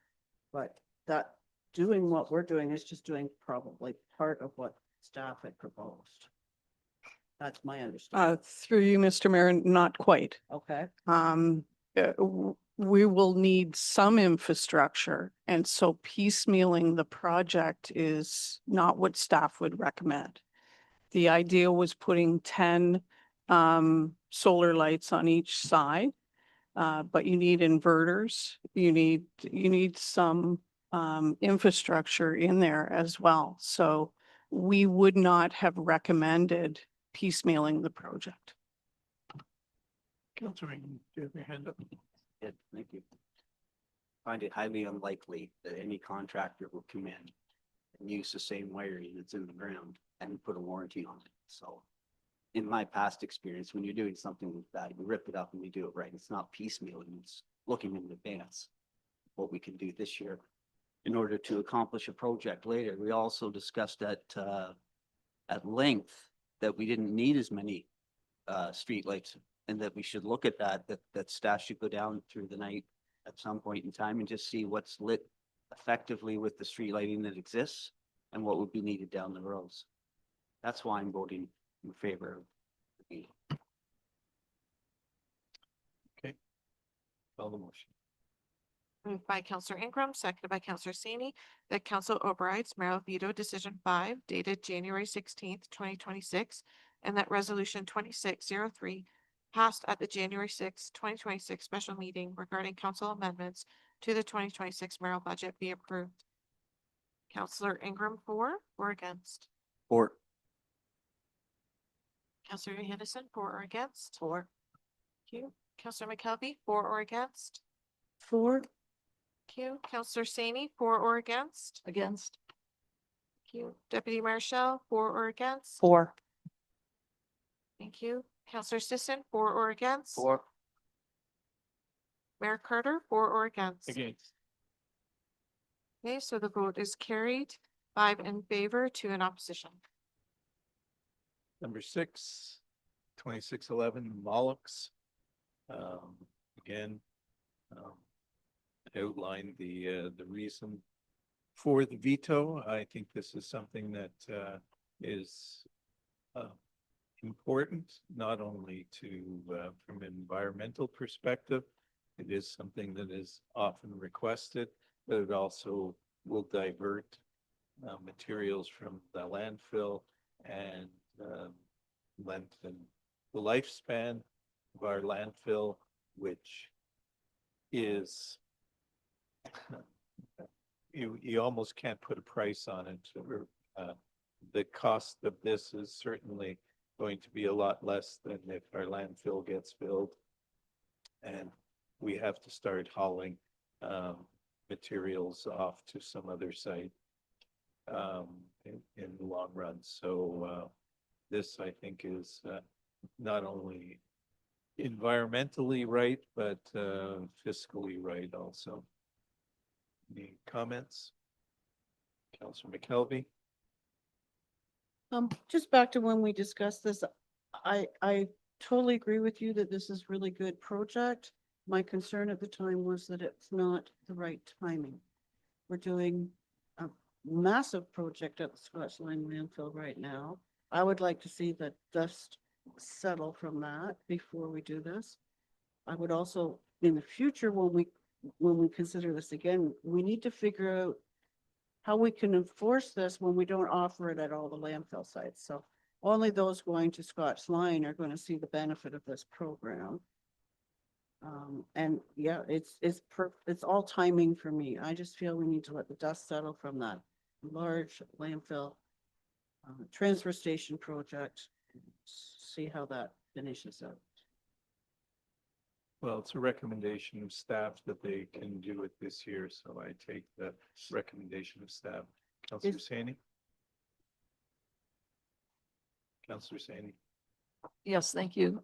But that doing what we're doing is just doing probably part of what staff had proposed. That's my understanding. Through you, Mr. Mayor, not quite. Okay. We will need some infrastructure, and so piecemealing the project is not what staff would recommend. The idea was putting 10 solar lights on each side, but you need inverters. You need some infrastructure in there as well. So we would not have recommended piecemealing the project. Councillor, do you have your hand up? Yeah, thank you. find it highly unlikely that any contractor will come in and use the same wiring that's in the ground and put a warranty on it. So in my past experience, when you're doing something like that, you rip it up and you do it right. It's not piecemealing, it's looking in advance. What we can do this year in order to accomplish a project later. We also discussed at length that we didn't need as many streetlights, and that we should look at that staff should go down through the night at some point in time and just see what's lit effectively with the street lighting that exists and what would be needed down the roads. That's why I'm voting in favor of the meeting. Call the motion. Moved by Counselor Ingram, seconded by Counselor Sini, that council overrides Mayor Veto Decision 5 dated January 16th, 2026, and that Resolution 2603 passed at the January 6th, 2026 special meeting regarding council amendments to the 2026 mayoral budget be approved. Counselor Ingram for or against? Or Counselor Hennison for or against? For. Thank you. Counselor McKelvey for or against? For, Thank you. Counselor Sani for or against? Against? Thank you. Deputy Marshall for or against? For. Thank you. Counselor Sisson for or against? for Mayor Carter for or against? Against. Okay, so the vote is carried, 5 in favor, 2 in opposition. Number 6, 2611 Molochs. Again, outlined the reason for the veto. I think this is something that is important, not only to from an environmental perspective. It is something that is often requested, but it also will divert materials from the landfill and lengthen the lifespan of our landfill, which is you almost can't put a price on it. The cost of this is certainly going to be a lot less than if our landfill gets filled, and we have to start hauling materials off to some other site in the long run. So this, I think, is not only environmentally right, but fiscally right also. Any comments? Councillor McKelvey? just back to when we discussed this, I totally agree with you that this is really good project. My concern at the time was that it's not the right timing. We're doing a massive project at the Scotch Line landfill right now. I would like to see the dust settle from that before we do this. I would also, in the future, when we consider this again, we need to figure out how we can enforce this when we don't offer it at all the landfill sites. So only those going to Scotch Line are going to see the benefit of this program. And yeah, it's all timing for me. I just feel we need to let the dust settle from that large landfill transfer station project, see how that finishes up. Well, it's a recommendation of staff that they can do it this year, so I take the recommendation of staff. Councillor Sani? Councillor Sani? Yes, thank you.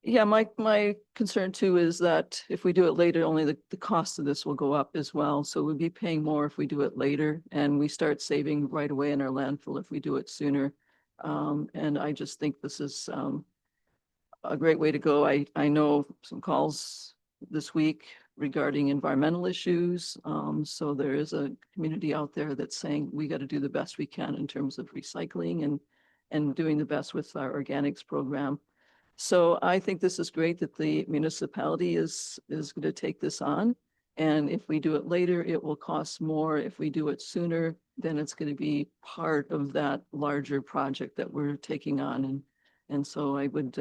Yeah, my concern too is that if we do it later, only the cost of this will go up as well. So we'll be paying more if we do it later, and we start saving right away in our landfill if we do it sooner. And I just think this is a great way to go. I know some calls this week regarding environmental issues. So there is a community out there that's saying we got to do the best we can in terms of recycling and doing the best with our organics program. So I think this is great that the municipality is going to take this on. And if we do it later, it will cost more. If we do it sooner, then it's going to be part of that larger project that we're taking on. And so I would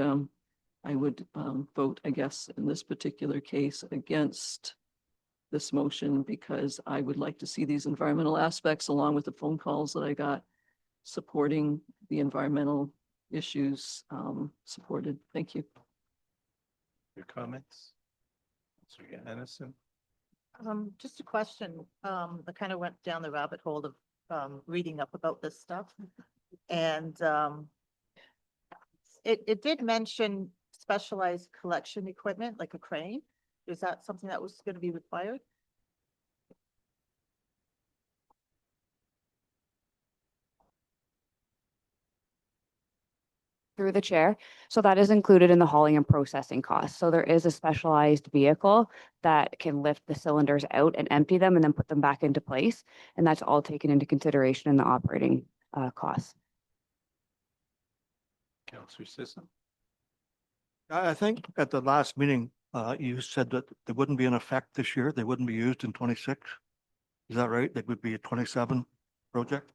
vote, I guess, in this particular case against this motion, because I would like to see these environmental aspects along with the phone calls that I got supporting the environmental issues supported. Thank you. Your comments? Councillor Hennison? Just a question, I kind of went down the rabbit hole of, reading up about this stuff. And, it did mention specialized collection equipment, like a crane. Is that something that was going to be required? Through the chair. So that is included in the hauling and processing costs. So there is a specialized vehicle that can lift the cylinders out and empty them and then put them back into place. And that's all taken into consideration in the operating costs. Counselor Sisson. I think at the last meeting, you said that they wouldn't be in effect this year. They wouldn't be used in 26. Is that right? They would be a 27 project?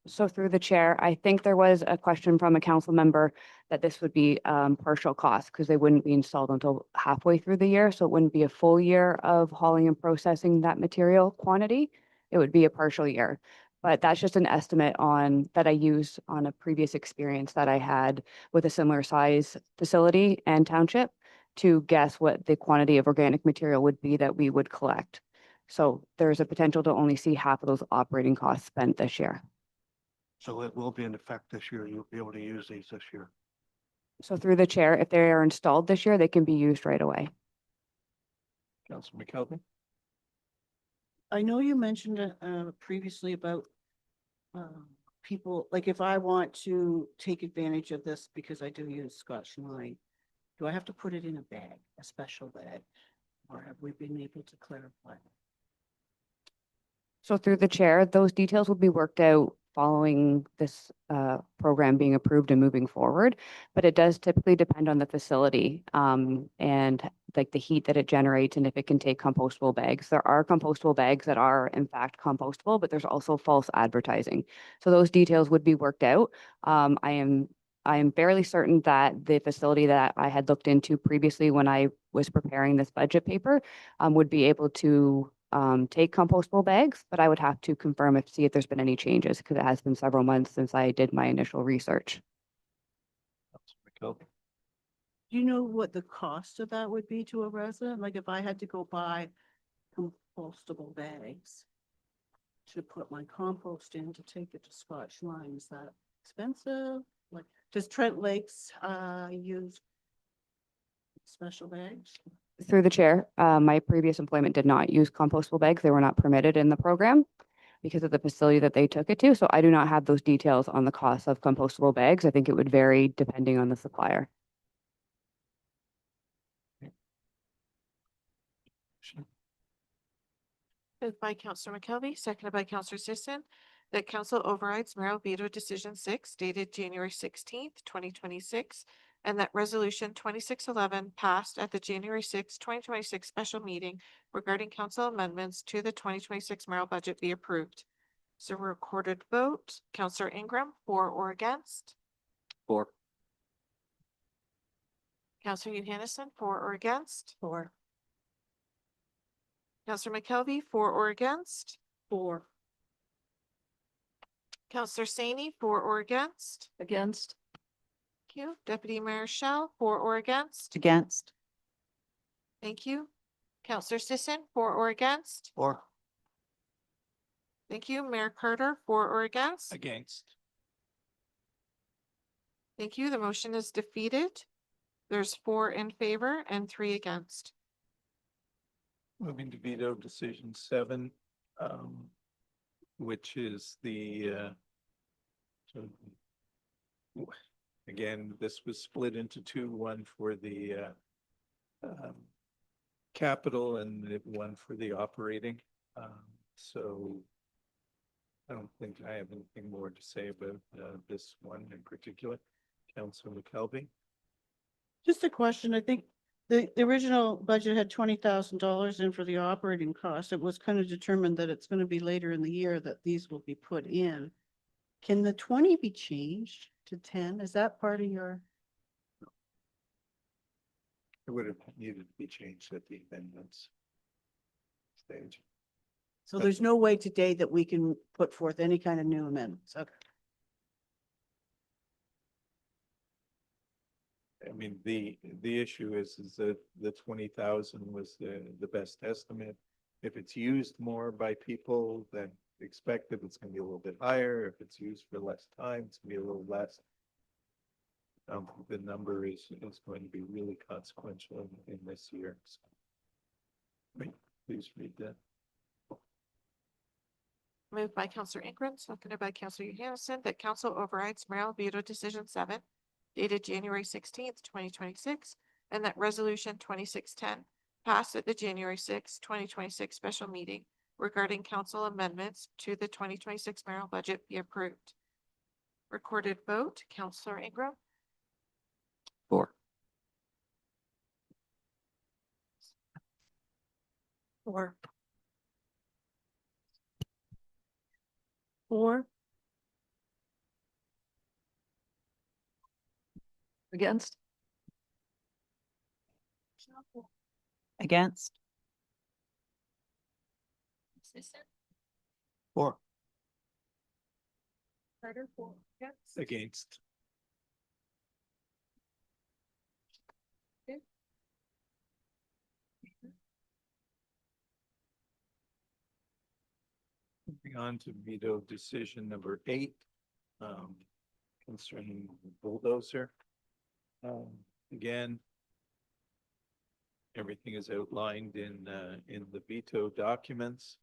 So through the chair, I think there was a question from a council member that this would be partial cost because they wouldn't be installed until halfway through the year. So it wouldn't be a full year of hauling and processing that material quantity. It would be a partial year. But that's just an estimate on that I used on a previous experience that I had with a similar size facility and township to guess what the quantity of organic material would be that we would collect. So there's a potential to only see half of those operating costs spent this year. So it will be in effect this year. You'll be able to use these this year. So through the chair, if they are installed this year, they can be used right away. Counselor McKelvey. I know you mentioned previously about people, like if I want to take advantage of this because I do use Scotch line, do I have to put it in a bag, a special bag? Or have we been able to clarify? So through the chair, those details will be worked out following this program being approved and moving forward. But it does typically depend on the facility and like the heat that it generates and if it can take compostable bags. There are compostable bags that are in fact compostable, but there's also false advertising. So those details would be worked out. I am fairly certain that the facility that I had looked into previously when I was preparing this budget paper would be able to take compostable bags, but I would have to confirm see if there's been any changes because it has been several months since I did my initial research. Counselor McKelvey. Do you know what the cost of that would be to a resident? Like if I had to go buy compostable bags to put my compost in to take it to Scotch line, is that expensive? Like, does Trent Lakes use special bags? Through the chair, my previous employment did not use compostable bags. They were not permitted in the program because of the facility that they took it to. So I do not have those details on the cost of compostable bags. I think it would vary depending on the supplier. Moved by Counselor McKelvey, seconded by Counselor Sisson, that council overrides mayoral veto decision 6 dated January 16th, 2026, and that resolution 2611 passed at the January 6, 2026 special meeting regarding council amendments to the 2026 mayoral budget be approved. So recorded vote, Counselor Ingram, for or against? For. Counselor Johannesson, for or against? For. Counselor McKelvey, for or against? For. Counselor Saney, for or against? Against? Thank you. Deputy Mayor Shell, for or against? Against. Thank you. Counselor Sisson, for or against? Or Thank you. Mayor Carter, for or against? Against. Thank you. The motion is defeated. There's 4 in favor and 3 against. Moving to veto decision 7, which is the, so, again, this was split into 2, one for the capital and one for the operating. So I don't think I have anything more to say about this one in particular. Councilor McKelvey. Just a question, I think the original budget had $20,000 in for the operating cost. It was kind of determined that it's going to be later in the year that these will be put in. Can the 20 be changed to 10? Is that part of your? It would have needed to be changed at the amendments stage. So there's no way today that we can put forth any kind of new amendments. Okay. I mean, the issue is that the 20,000 was the best estimate. If it's used more by people than expected, it's gonna be a little bit higher. If it's used for less time, it's gonna be a little less. The number is going to be really consequential in this year. So, wait, please read that. Moved by Counselor Ingram, seconded by Counselor Johansson, that council overrides Merrill Veto Decision 7 dated January 16th, 2026, and that resolution 2610 passed at the January 6th, 2026 special meeting regarding council amendments to the 2026 Merrill budget be approved. Recorded vote, Counselor Ingram. 4. 4. 4. Against? Against? 4. Carter, 4. Yes. Against. Moving on to veto decision number 8, concerning the bulldozer. Again, everything is outlined in the veto documents.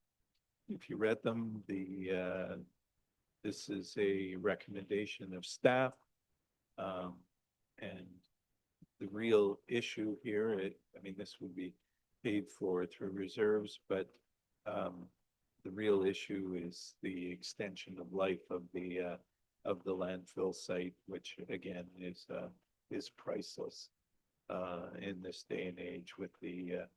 If you read them, this is a recommendation of staff. And the real issue here, I mean, this would be paid for through reserves, but the real issue is the extension of life of the landfill site, which again is priceless in this day and age with the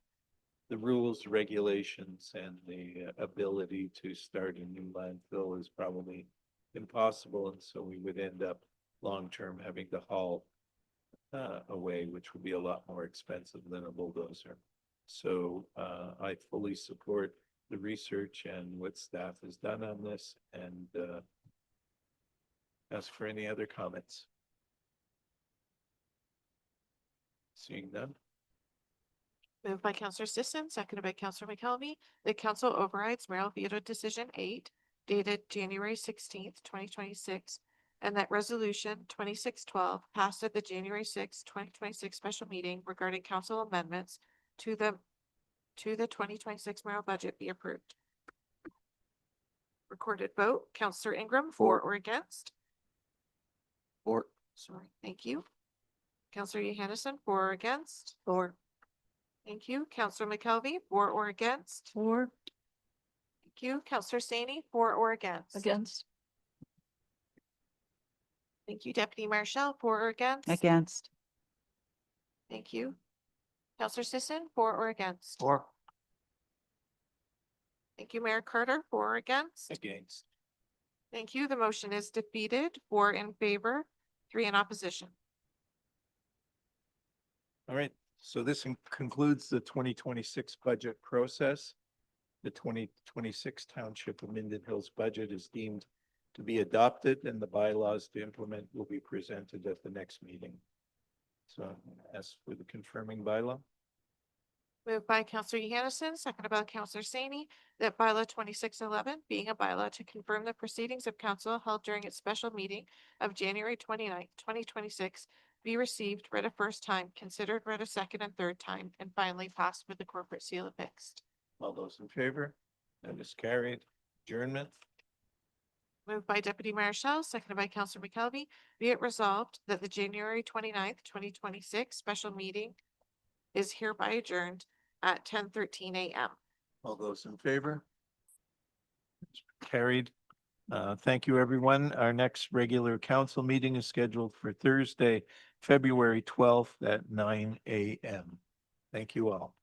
rules, regulations, and the ability to start a new landfill is probably impossible, and so we would end up long-term having to haul away, which would be a lot more expensive than a bulldozer. So I fully support the research and what staff has done on this, and ask for any other comments. Seeing none. Moved by Counselor Sisson, seconded by Counselor McKelvey, that council overrides Merrill Veto Decision 8 dated January 16th, 2026, and that resolution 2612 passed at the January 6th, 2026 special meeting regarding council amendments to the 2026 Merrill budget be approved. Recorded vote, Counselor Ingram, for or against? 4. Sorry, thank you. Counselor Johansson, for or against? 4. Thank you. Counselor McKelvey, for or against? 4. Thank you. Counselor Saney, for or against? Against? Thank you. Deputy Marshall, for or against? Against? Thank you. Counselor Sisson, for or against? 4. Thank you. Mayor Carter, for or against? Against. Thank you. The motion is defeated. 4 in favor, 3 in opposition. All right, so this concludes the 2026 budget process. The 2026 Township of Minden Hills budget is deemed to be adopted, and the bylaws to implement will be presented at the next meeting. So as for the confirming bylaw. Moved by Counselor Johansson, seconded by Counselor Saney, that bylaw 2611, being a bylaw to confirm the proceedings of council held during its special meeting of January 29th, 2026, be received, read a first time, considered, read a second and third time, and finally passed with the corporate seal affixed. All those in favor? That is carried. Adjournment. Moved by Deputy Marshall, seconded by Counselor McKelvey, be it resolved that the January 29th, 2026 special meeting is hereby adjourned at 10:13 a.m. All those in favor? Carried. Thank you, everyone. Our next regular council meeting is scheduled for Thursday, February 12th at 9 a.m. Thank you all.